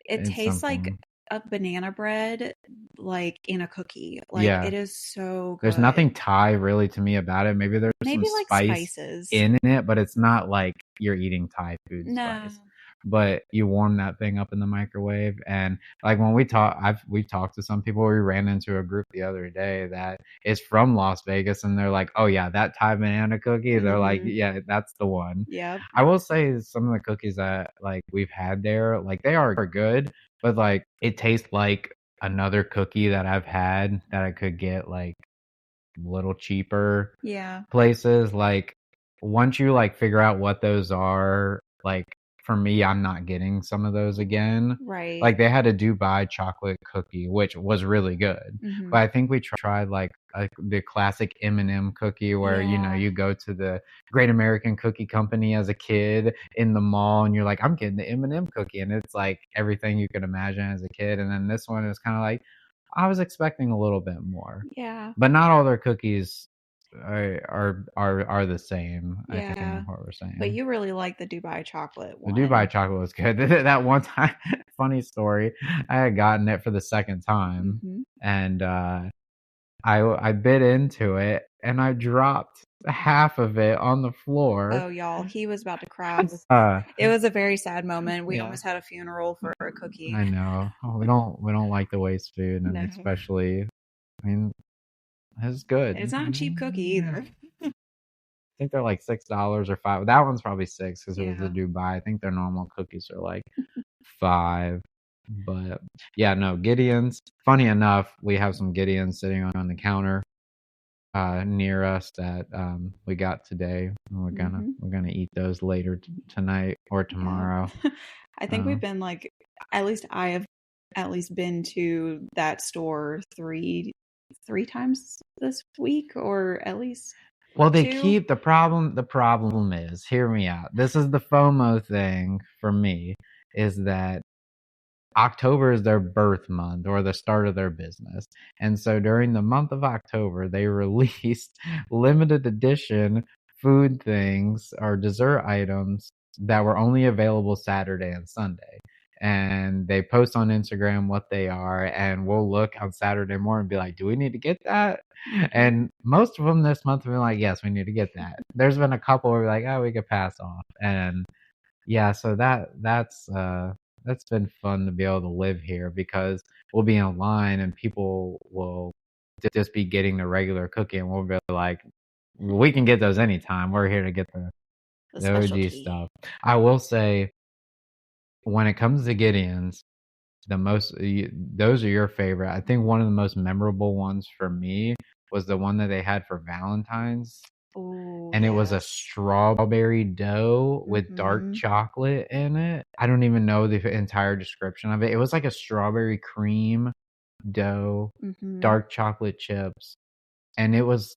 It It's tastes like something. a banana bread, like in a cookie. Like Yeah. it is so good. There's nothing Thai really to me about it. Maybe there's Maybe some like spice spices. in it, but it's not like you're eating Thai food No. spice. But you warm that thing up in the microwave, and like when we've talked to some people. We ran into a group the other day that is from Las Vegas, and they're like, "Oh yeah, that Thai banana cookie." They're like, "Yeah, that's the one." Yep. I will say some of the cookies that like we've had there, like they are good, but like it tastes like another cookie that I've had that I could get like a little cheaper Yeah. places. Like once you like figure out what those are, like for me, I'm not getting some of those again. Right. Like they had a Dubai chocolate cookie, which was really good. But I think we tried like the classic M&M cookie where, you know, Yeah. you go to the Great American Cookie Company as a kid in the mall and you're like, I'm getting the M&M cookie. And it's like everything you could imagine as a kid. And then this one is kind of like, I was expecting a little bit more. Yeah. But not all their cookies are the same. I think Yeah. is what we're saying. But you really like the Dubai chocolate The one. Dubai chocolate was good. That one time, funny story, I had gotten it for the second time, and I bit into it, and I dropped half of it on the floor. Oh, y'all, he was about to cry. It was a very sad moment. We Yeah. almost had a funeral for a cookie. I know. We don't like to waste food, and No. especially, I mean, it's good. It's not a cheap cookie either. think they're like $6 or $5. That one's probably $6 because it was the Yeah. Dubai. I think their normal cookies are like $5. But yeah, no, Gideon's. Funny enough, we have some Gideons sitting on the counter near us that we got today. And we're gonna eat those later tonight or Yeah. tomorrow. I think we've been like, at least I have at least been to that store three times this week, or at least Well, they two. keep the problem is, hear me out. This is the FOMO thing for me, is that October is their birth month or the start of their business. And so during the month of October, they released limited edition food things or dessert items that were only available Saturday and Sunday. And they post on Instagram what they are, and we'll look on Saturday morning and be like, do we need to get that? And most of them this month have been like, yes, we need to get that. There's been a couple where we're like, oh, we could pass off. And yeah, so that's been fun to be able to live here because we'll be in line and people will just be getting the regular cookie and we'll be like, we can get those anytime. We're here to get the OG specialty stuff. I will say, when it comes to Gideon's, those are your favorite. I think one of the most memorable ones for me was the one that they had for Valentine's. Ooh, And it was a yes. strawberry dough with dark chocolate in it. I don't even know the entire description of it. It was like a strawberry cream dough, dark chocolate chips, and it was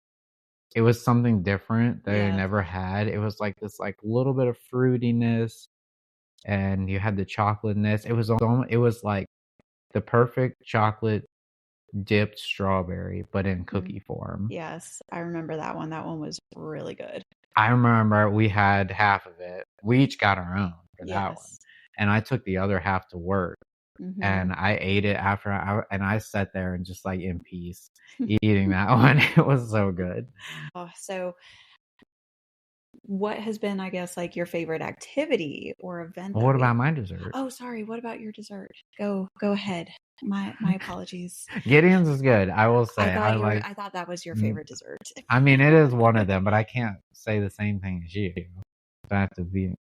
something different that I Yes. never had. It was like this like little bit of fruitiness, and you had the chocolateness. It was like the perfect chocolate dipped strawberry, but in cookie form. Yes, I remember that one. That one was really good. I remember we had half of it. We each got our own for that one. And I took the other half to work. And I ate it and I sat there and just like in peace eating that one. It was so good. Oh, so what has been, I guess, like your favorite activity or event? Well, what about my dessert? Oh, sorry. What about your dessert? Go ahead. My apologies. Gideon's is good. I will say. I thought that was your favorite dessert. I mean, it is one of them, but I can't say the same thing as you. So I have to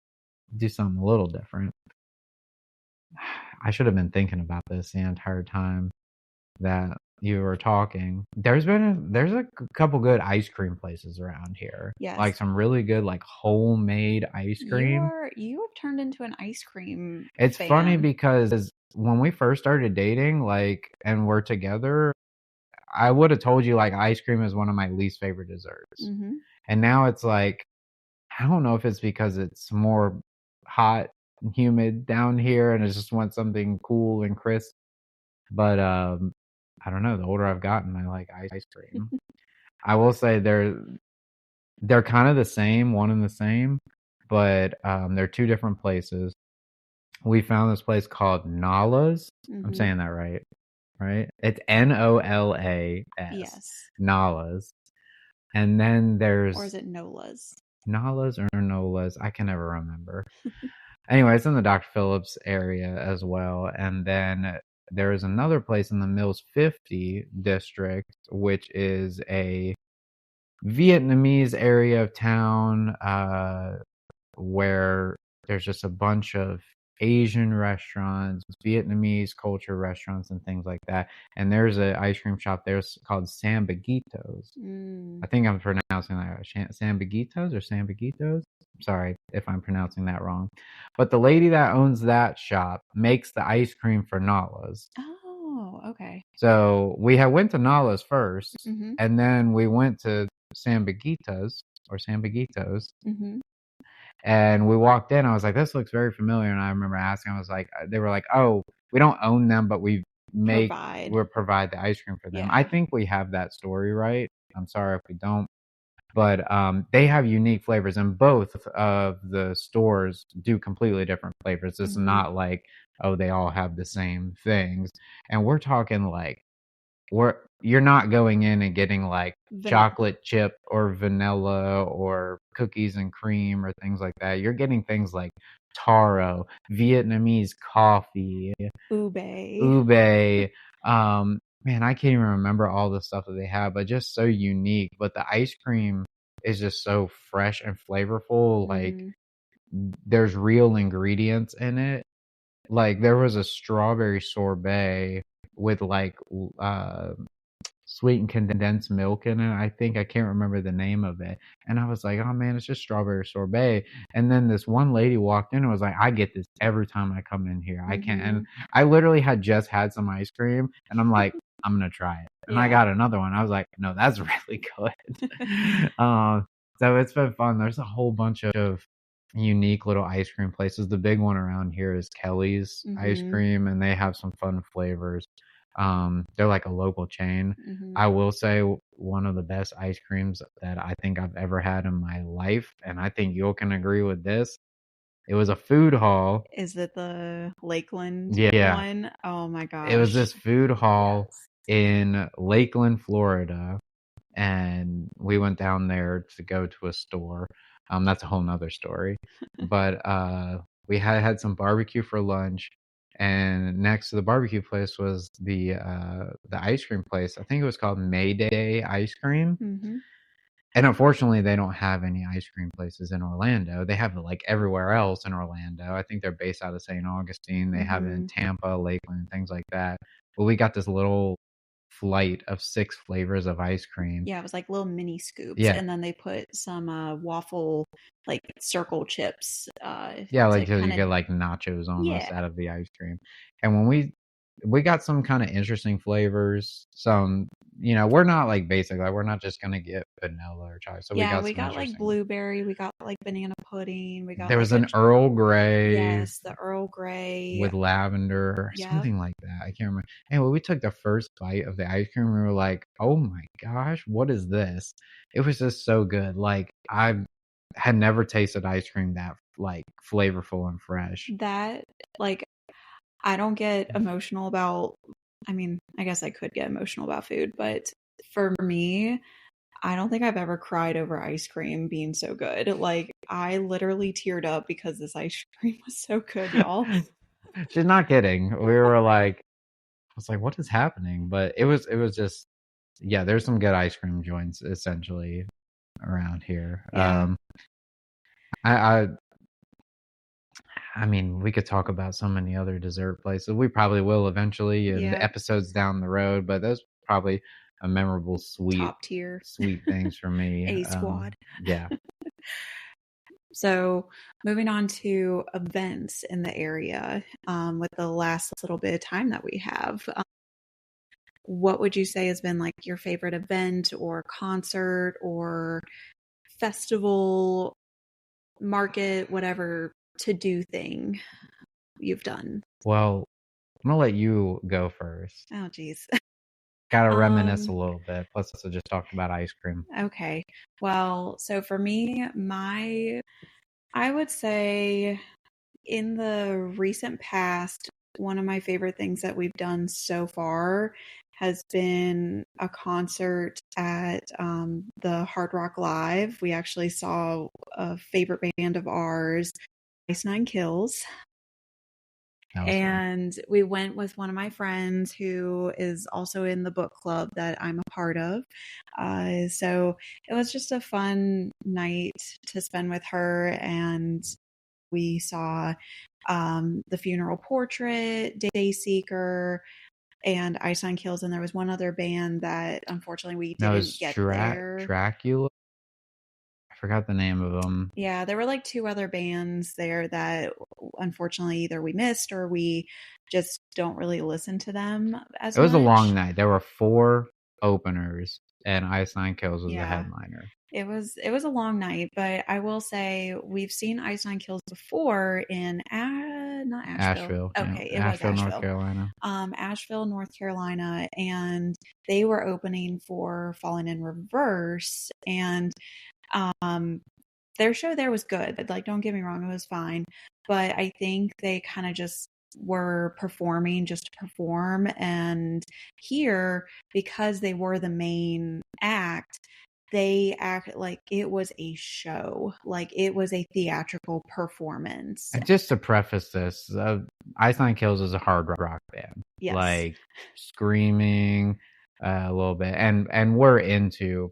do something a little different. I should have been thinking about this the entire time that you were talking. There's a couple good ice cream places around here. Yes. Like some really good like homemade ice cream. You have turned into an ice cream It's fan. funny because when we first started dating, like, and we're together, I would have told you like ice cream is one of my least favorite desserts. And now it's like, I don't know if it's because it's more hot and humid down here and I just want something cool and crisp. But I don't know. The older I've gotten, I like ice cream. I will say they're kind of the same, one and the same, but they're two different places. We found this place called Nala's. I'm saying that right? It's Nolas. Yes. Nala's. And then there's... Or is it Nola's? Nala's or Nola's? I can never remember. Anyway, it's in the Dr. Phillips area as well. And then there is another place in the Mills 50 district, which is a Vietnamese area of town where there's just a bunch of Asian restaurants, Vietnamese culture restaurants, and things like that. And there's an ice cream shop there called Sambaguitos. I think I'm pronouncing that right. Sambaguitos or Sambaguitos? Sorry if I'm pronouncing that wrong. But the lady that owns that shop makes the ice cream for Nala's. Oh, okay. So we went to Nala's first, and then we went to Sambaguitos or Sambaguitos. And we walked in. I was like, this looks very familiar. And I remember asking, I was like, they were like, oh, we don't own them, but we provide the ice cream for them. Yeah. I think we have that story right. I'm sorry if we don't. But they have unique flavors, and both of the stores do completely different flavors. It's not like, oh, they all have the same things. And we're talking like, you're not going in and getting like chocolate chip or vanilla or cookies and cream or things like that. You're getting things like taro, Vietnamese coffee, ube. Man, I can't even remember all the stuff that they have, but just so unique. But the ice cream is just so fresh and flavorful. Like Mm. there's real ingredients in it. Like there was a strawberry sorbet with like sweetened condensed milk in it. I think I can't remember the name of it. And I was like, oh man, it's just strawberry sorbet. And then this one lady walked in and was like, I get this every time I come in here. I can't. And I literally had just had some ice cream and I'm like, I'm going to try it. And I got another one. I was like, no, that's really good. So it's been fun. There's a whole bunch of unique little ice cream places. The big one around here is Kelly's Ice Cream, and they have some fun flavors. They're like a local chain. I will say one of the best ice creams that I think I've ever had in my life, and I think you can agree with this. It was a food hall. Is it the Lakeland one? Oh my gosh. It was this food hall in Lakeland, Florida, and we went down there to go to a store. That's a whole nother story. But we had some barbecue for lunch, and next to the barbecue place was the ice cream place. I think it was called Mayday Ice Cream. And unfortunately, they don't have any ice cream places in Orlando. They have it like everywhere else in Orlando. I think they're based out of St. Augustine. They have it in Tampa, Lakeland, things like that. But we got this little flight of 6 flavors of ice cream. Yeah, it was like little mini scoops. And then they put some waffle, like circle chips. Yeah, like so you get like nachos almost out of the ice cream. And when we got some kind of interesting flavors. Some, we're not like basic. Like we're not just gonna get vanilla or chocolate. So we got like blueberry. We got like banana pudding. We got there was an Earl Grey. Yes, the Earl Grey with lavender or something like that. I can't remember. Anyway, we took the first bite of the ice cream. We were like, "Oh my gosh, what is this?" It was just so good. Like I had never tasted ice cream that like flavorful and fresh. That like. I don't get emotional about, I mean, I guess I could get emotional about food, but for me, I don't think I've ever cried over ice cream being so good. Like, I literally teared up because this ice cream was so good, y'all. She's not kidding. We were like, I was like, what is happening? But it was just, yeah, there's some good ice cream joints essentially around here. Yeah. I mean, we could talk about so many other dessert places. We probably will eventually in the episodes down the road, but those probably a memorable top tier sweet things for me. A squad. Yeah. So moving on to events in the area, with the last little bit of time that we have, what would you say has been like your favorite event or concert or festival, market, whatever to-do thing you've done? Well, I'm gonna let you go first. Oh geez. Gotta reminisce a little bit. Plus I just talked about ice cream. Okay. Well, so for me, I would say in the recent past, one of my favorite things that we've done so far has been a concert at the Hard Rock Live. We actually saw a favorite band of ours, Ice Nine Kills. And fun. We went with one of my friends who is also in the book club that I'm a part of. So it was just a fun night to spend with her. And we saw The Funeral Portrait, Dayseeker, and Ice Nine Kills. And there was one other band that unfortunately we didn't get there. Dracula? I forgot the name of them. Yeah, there were like 2 other bands there that unfortunately either we missed or we just don't really listen to them as much. It was a long night. There were 4 openers and Ice Nine Kills was the headliner. It was a long night, but I will say we've seen Ice Nine Kills before in not Asheville. Okay, yeah. Asheville, North Carolina. Asheville, North Carolina, and they were opening for Falling in Reverse, and their show there was good. Like, don't get me wrong, it was fine, but I think they kind of just were performing just to perform. And here, because they were the main act, they act like it was a show, like it was a theatrical performance. And just to preface this, Ice Nine Kills is a hard rock band. Yes. Like screaming a little bit, and we're into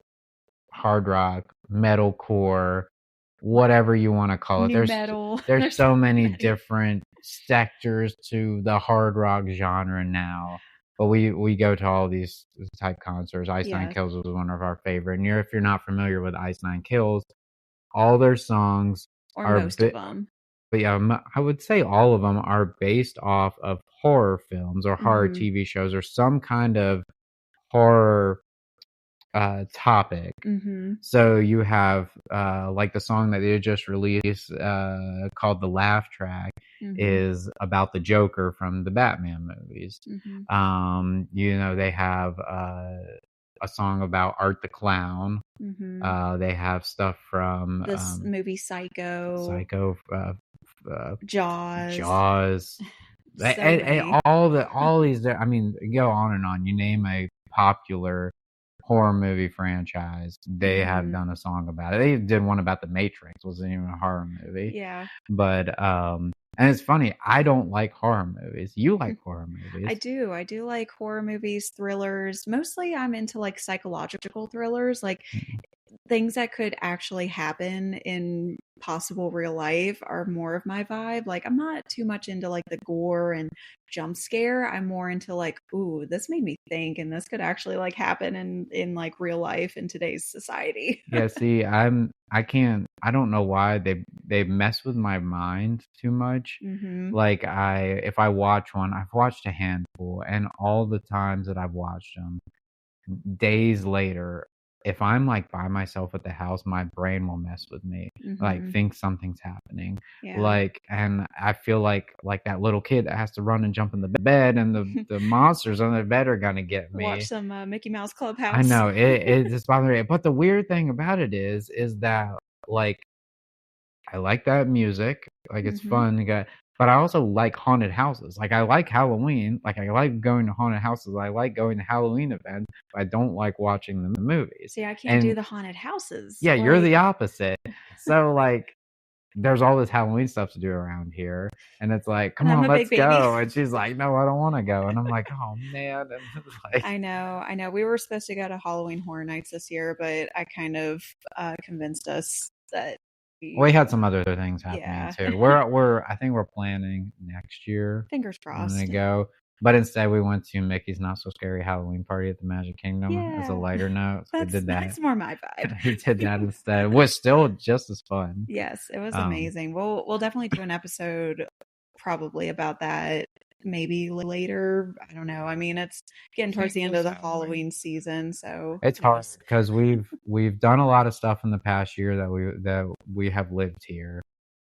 hard rock, metalcore, whatever you want to call it. New metal. There's so many different sectors to the hard rock genre now. But we go to all these type concerts. Ice Nine Kills was one of our favorite. And if you're not familiar with Ice Nine Kills, all their songs or most of them. But yeah, I would say all of them are based off of horror films or horror TV shows or some kind of horror topic. So you have like the song that they just released called The Laugh Track is about the Joker from the Batman movies. You know, they have a song about Art the Clown. They have stuff from this movie Psycho, Jaws. So and all these, I mean, go on and on. You name a popular horror movie franchise, they have done a song about it. They did one about The Matrix, wasn't even a horror movie. Yeah. But and it's funny, I don't like horror movies. You like horror movies. I do like horror movies, thrillers. Mostly I'm into like psychological thrillers, like things that could actually happen in possible real life are more of my vibe. Like I'm not too much into like the gore and jump scare. I'm more into like, ooh, this made me think and this could actually like happen in like real life in today's society. Yeah, see, I don't know why they mess with my mind too much. Like if I watch one, I've watched a handful, and all the times that I've watched them, days later, if I'm like by myself at the house, my brain will mess with me. Like think something's happening. Yeah. Like, and I feel like that little kid that has to run and jump in the bed, and the monsters on the bed are gonna get me. Watch some Mickey Mouse Clubhouse. I know it just bothers me. But the weird thing about it is that like I like that music. Like it's fun to get. But I also like haunted houses. Like I like Halloween. Like I like going to haunted houses. I like going to Halloween events. But I don't like watching the movies. See, I can't do the haunted houses. Yeah, you're the opposite. So like, there's all this Halloween stuff to do around here, and it's like, come on, let's go. And she's like, no, I don't want to go. And I'm like, oh man. And like, I know. We were supposed to go to Halloween Horror Nights this year, but I kind of convinced us that. We had some other things happening too. I think we're planning next year. Fingers crossed. I'm gonna go, but instead we went to Mickey's Not So Scary Halloween Party at the Magic Kingdom as a lighter note. So we did that. That's more my vibe. We did that instead. It was still just as fun. Yes, it was amazing. We'll definitely do an episode probably about that. Maybe later. I don't know. I mean, it's getting towards the end of the Halloween season, so it's hard because we've done a lot of stuff in the past year that we have lived here,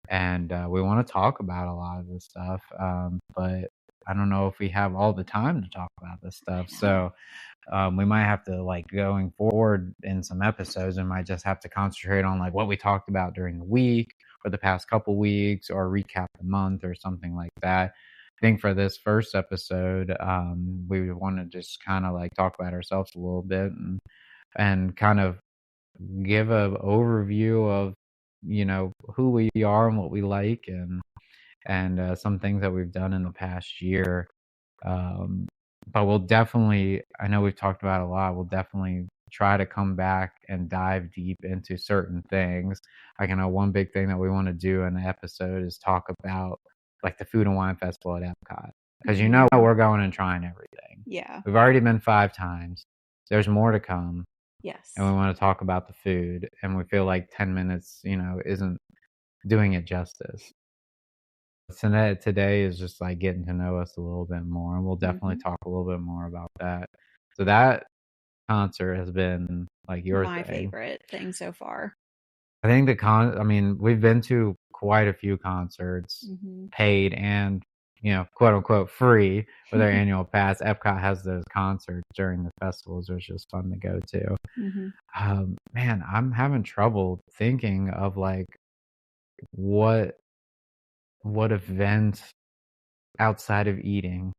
and we want to talk about a lot of this stuff. But I don't know if we have all the time to talk about this stuff. So we might have to, like, going forward in some episodes, we might just have to concentrate on like what we talked about during the week or the past couple weeks, or recap the month or something like that. I think for this first episode, we want to just kind of like talk about ourselves a little bit and kind of give an overview of, you know, who we are and what we like, and some things that we've done in the past year. But we'll definitely, I know we've talked about it a lot, we'll definitely try to come back and dive deep into certain things. Like, I know one big thing that we want to do in the episode is talk about like the Food and Wine Festival at Epcot, because you know we're going and trying everything. Yeah, we've already been 5 times. There's more to come. Yes, and we want to talk about the food, and we feel like 10 minutes, you know, isn't doing it justice. So today is just like getting to know us a little bit more, and we'll definitely talk a little bit more about that. So that concert has been like my favorite thing so far. I think I mean, we've been to quite a few concerts, paid and, you know, quote unquote free with our annual pass. Epcot has those concerts during the festivals, which is fun to go to. Man, I'm having trouble thinking of like what event outside of eating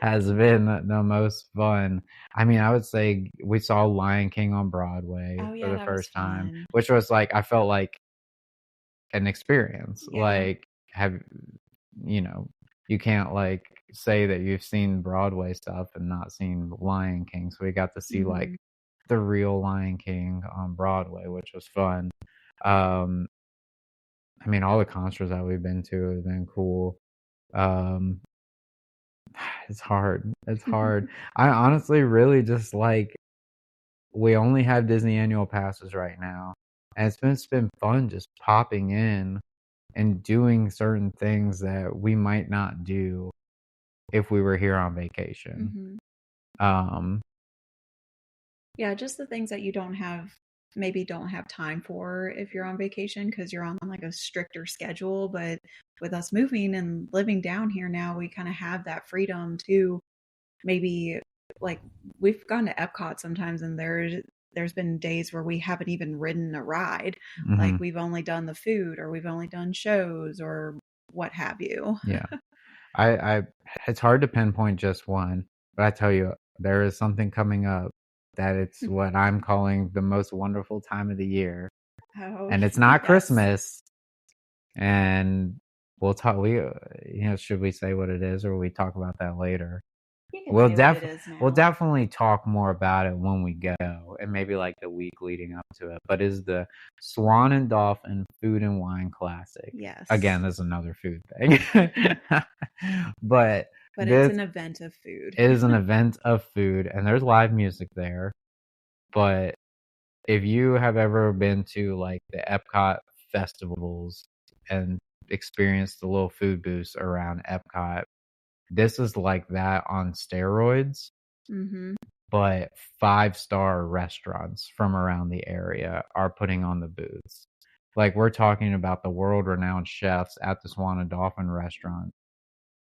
has been the most fun. I mean, I would say we saw Lion King on Broadway for the first time, which was like, I felt like an experience. Like, you know, you can't like say that you've seen Broadway stuff and not seen Lion King. So we got to see like the real Lion King on Broadway, which was fun. Um, I mean, all the concerts that we've been to have been cool. Um, it's hard. It's hard. I honestly really just like we only have Disney annual passes right now, and it's been fun just popping in and doing certain things that we might not do if we were here on vacation. Mhm. Um, Yeah, just the things that you maybe don't have time for if you're on vacation because you're on like a stricter schedule. But with us moving and living down here now, we kind of have that freedom to maybe like we've gone to Epcot sometimes and there's been days where we haven't even ridden a ride. Like mhm, we've only done the food or we've only done shows or what have you. yeah. I it's hard to pinpoint just one, but I tell you, there is something coming up that it's what I'm calling the most wonderful time of the year, Oh, and it's not yes. Christmas. And we'll talk. Should we say what it is, or we talk about that later? You can We'll say what it def is we'll now. definitely talk more about it when we go, and maybe like the week leading up to it. But is the Swan and Dolphin Food and Wine Classic? Yes. Again, this is another food thing, but But it's this an event of food. is an event of food, and there's live music there. But if you have ever been to like the Epcot festivals and experienced the little food booths around Epcot, this is like that on steroids, Mm-hmm. but 5-star restaurants from around the area are putting on the booths. Like we're talking about the world renowned chefs at the Swan and Dolphin restaurant,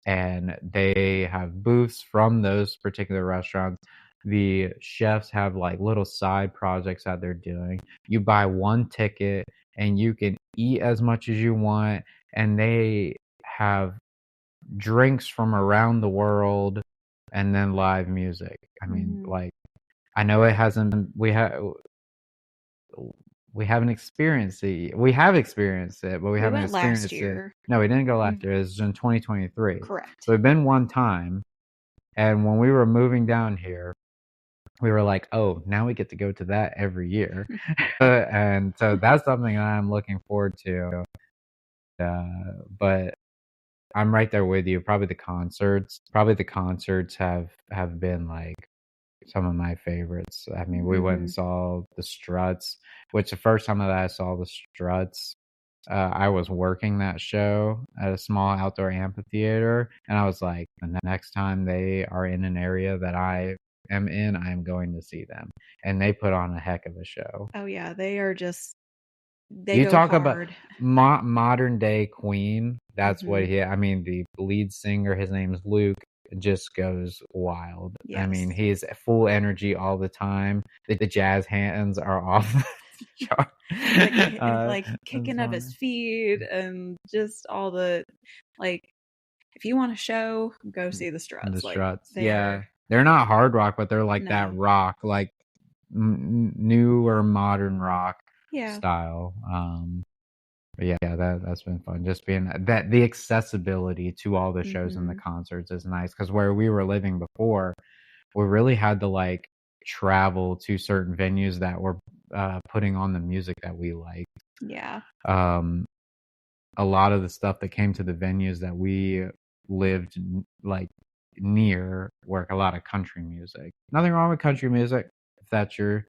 and they have booths from those particular restaurants. The chefs have like little side projects that they're doing. You buy one ticket and you can eat as much as you want, and they have drinks from around the world and then live music. I mean, Mm-hmm. like I know it hasn't been, we haven't experienced it. We have experienced it, but we We haven't went last experienced it. year. No, we didn't go last Mm, year. It was in 2023. correct. So we've been one time, and when we were moving down here, we were like, "Oh, now we get to go to that every year," and so that's something that I'm looking forward to. But I'm right there with you. Probably the concerts have been like some of my favorites. I mean, we went and Mm-hmm. saw the Struts, which the first time that I saw the Struts, I was working that show at a small outdoor amphitheater, and I was like, the next time they are in an area that I am in, I am going to see them. And they put on a heck of a show. Oh yeah, they You go talk about hard. modern day Queen. That's what Mm-hmm. I mean, the lead singer, his name is Luke, just goes wild. I mean, Yes. he's full energy all the time. The jazz hands are off the chart. Like That's kicking up his funny. feet and just all the like if you want a show, go see the The Struts. Like Struts, yeah, they're they're not hard rock, but they're like that no. rock, like newer modern rock Yeah. style. But yeah, that's been fun. Just being that the accessibility to all the shows and the Mm-hmm. concerts is nice because where we were living before, we really had to like travel to certain venues that were putting on the music that we like. Yeah. Um, a lot of the stuff that came to the venues that we lived like near were a lot of country music. Nothing wrong with country music if that's your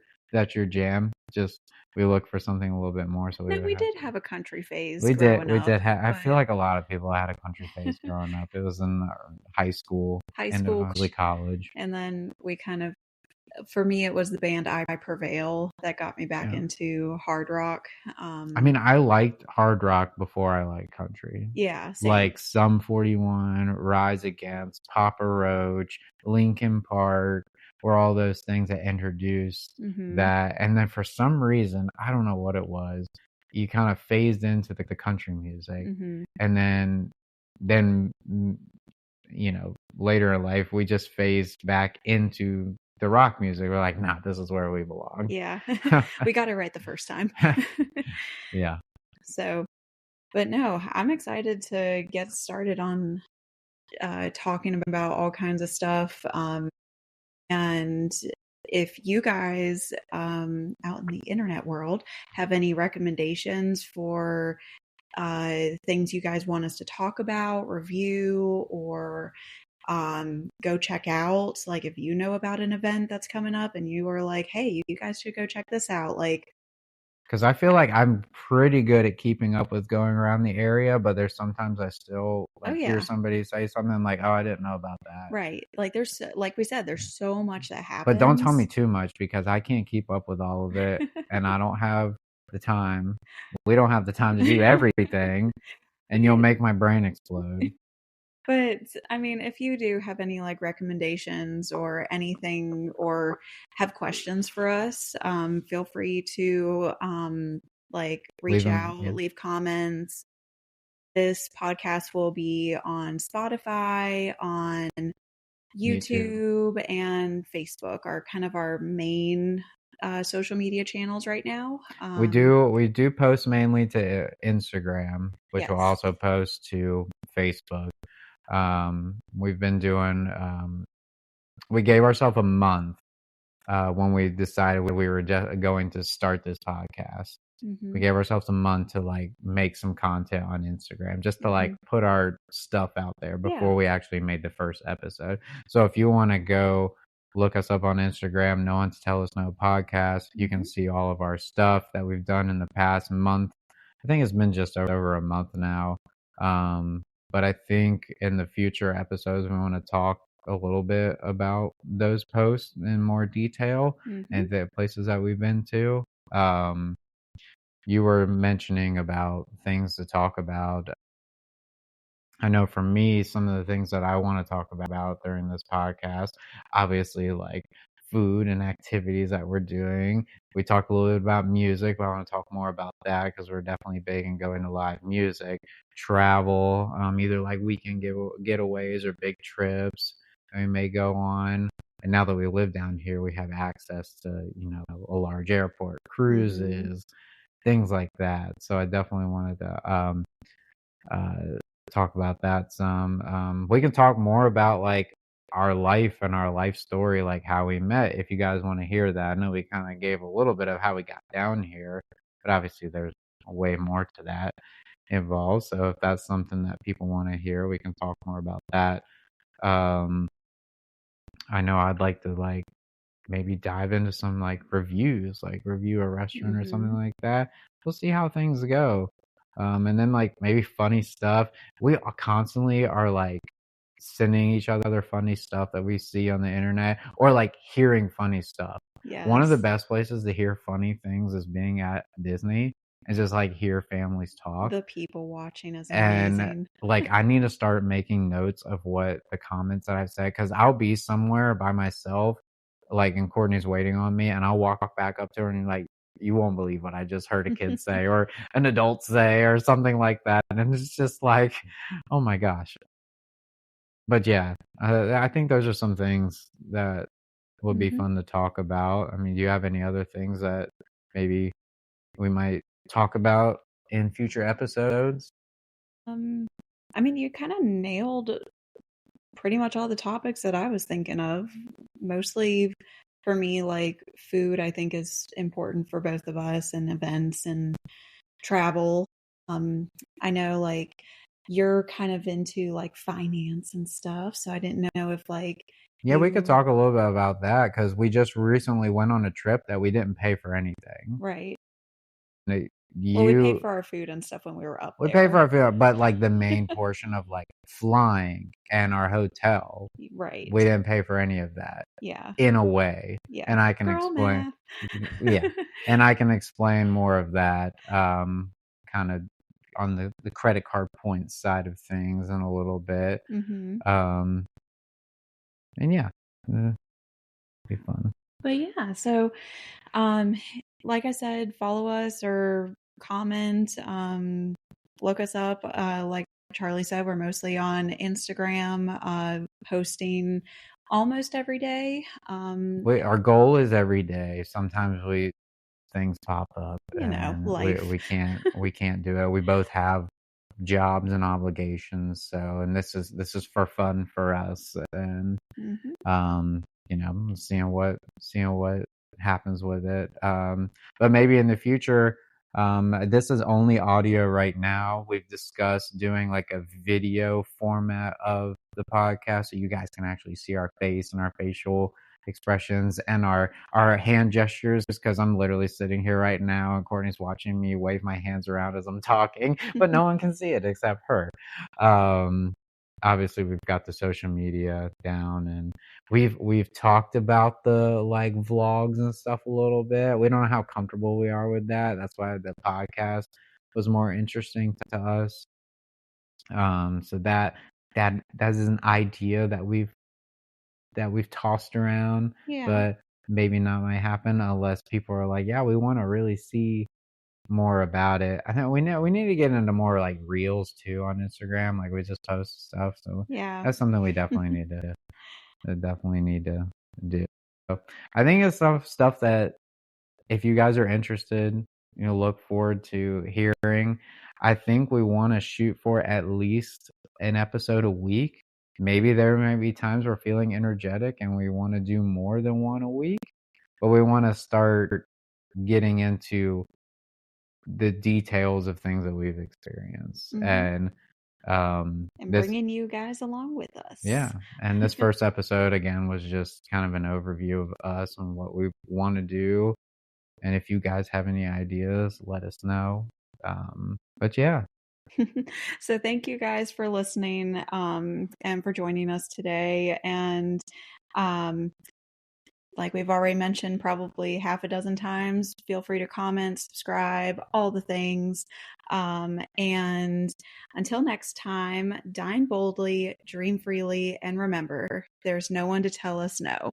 jam. Just we look for something a little bit more, so we No, would we have did to. have a country phase growing We up, did have. I feel but like a lot of people had a country phase growing up. It was in high school high and school early college. and then we kind of for me it was the band I Prevail that got me back Yeah. into hard rock. I mean, I liked hard rock before I liked country. Yeah, same. Like Sum 41, Rise Against, Papa Roach, Linkin Park, were all those things that introduced Mm-hmm. that. And then for some reason, I don't know what it was, you kind of phased into the country music. Mm-hmm. And then later in life, we just phased back into the rock music. We're like, nah, this is where we belong. Yeah. We got it right the first time. Yeah. So, but no, I'm excited to get started on talking about all kinds of stuff. And if you guys out in the internet world have any recommendations for things you guys want us to talk about, review, or go check out, like if you know about an event that's coming up and you are like, hey, you guys should go check this out, like, Because I feel like I'm pretty good at keeping up with going around the area, but there's sometimes I still oh hear yeah, somebody say something like, "Oh, I didn't know about that." right, like there's like we said, there's so much that But don't tell me happens. too much because I can't keep up with all of it, and I don't have the time. We don't have the time to do everything, and you'll make my brain explode. But I mean, if you do have any like recommendations or anything, or have questions for us, feel free to like Leave reach them, out, yeah, leave comments. This podcast will be on Spotify, on YouTube. YouTube, and Facebook are kind of our main social media channels right now. We do post mainly to Instagram, which will Yes. also post to Facebook. We've been doing. We gave ourselves a month when we decided we were going to start this podcast. We Hmm. gave ourselves a month to like make some content on Instagram, just to like Hmm. put our stuff out there Yeah. before we actually made the first episode. So if you want to go look us up on Instagram, No One to Tell Us No podcast, you can Hmm. see all of our stuff that we've done in the past month. I think it's been just over a month now. But I think in the future episodes, we want to talk a little bit about those posts in more detail Hmm. and the places that we've been to. Um, you were mentioning about things to talk about. I know for me, some of the things that I want to talk about during this podcast, obviously, like food and activities that we're doing. We talked a little bit about music, but I want to talk more about that because we're definitely big in going to live music, travel, either like weekend getaways or big trips that we may go on. And now that we live down here, we have access to, a large airport, Hmm. cruises, things like that. So I definitely wanted to uh, talk about that some. We can talk more about like our life and our life story, like how we met. If you guys want to hear that, I know we kind of gave a little bit of how we got down here, but obviously there's way more to that involved. So if that's something that people want to hear, we can talk more about that. Um, I know I'd like to like maybe dive into some like reviews, like review a restaurant or something Hmm. like that. We'll see how things go. And then like maybe funny stuff. We constantly are like sending each other funny stuff that we see on the internet or like hearing funny stuff. One of the Yes. best places to hear funny things is being at Disney and just like hear families talk. The people watching is And amazing. like I need to start making notes of what the comments that I've said because I'll be somewhere by myself, like and Courtney's waiting on me, and I'll walk back up to her and like, you won't believe what I just heard a kid say or an adult say or something like that, and it's just like, oh my gosh. But yeah, I think those are some things that would be Hmm. fun to talk about. I mean, do you have any other things that maybe we might talk about in future episodes? Um, I mean, you kind of nailed pretty much all the topics that I was thinking of. Mostly for me, like food, I think is important for both of us, and events and travel. Um, I know like you're kind of into like finance and stuff, so I didn't know if like Yeah, we could you, talk a little bit about that because we just recently went on a trip that we didn't pay for anything. right. Like, Well, we paid You for our food and stuff when we were up we paid for there. our food, but like the main portion of like flying and our hotel, we Right. didn't pay for any of that Yeah. in a way. Yeah. And I can Girl explain, math. yeah, and I can explain more of that, kind of on the credit card points side of things in a little bit. Hmm. Um, and yeah, be fun. But yeah, so um like I said, follow us or comment, look us up. Like Charlie said, we're mostly on Instagram, posting almost every day. Our goal is every day. Sometimes things pop up and Life. we can't do it. We both have jobs and obligations, so and this is for fun for us. And Hmm. um seeing what happens with it. But maybe in the future, this is only audio right now. We've discussed doing like a video format of the podcast so you guys can actually see our face and our facial expressions and our hand gestures, because I'm literally sitting here right now and Courtney's watching me wave my hands around as I'm talking, but no one can see it except her. Obviously we've got the social media down, and we've talked about the like vlogs and stuff a little bit. We don't know how comfortable we are with that. That's why the podcast was more interesting to us. So that is an idea that we've tossed around, Yeah. but maybe not might happen unless people are like, yeah, we want to really see more about it. I think we need to get into more like reels too on Instagram. Like we just post stuff, so Yeah. that's something we definitely need to do. So I think it's some stuff that if you guys are interested, look forward to hearing. I think we want to shoot for at least an episode a week. Maybe there might be times we're feeling energetic and we want to do more than one a week, but we want to start getting into the details of things that we've experienced. Mm-hmm. And bringing you guys along with us. Yeah. And this first episode, again, was just kind of an overview of us and what we want to do. And if you guys have any ideas, let us know. But yeah. So thank you guys for listening and for joining us today. And like we've already mentioned probably half a dozen times, feel free to comment, subscribe, all the things. And until next time, dine boldly, dream freely, and remember, there's no one to tell us no.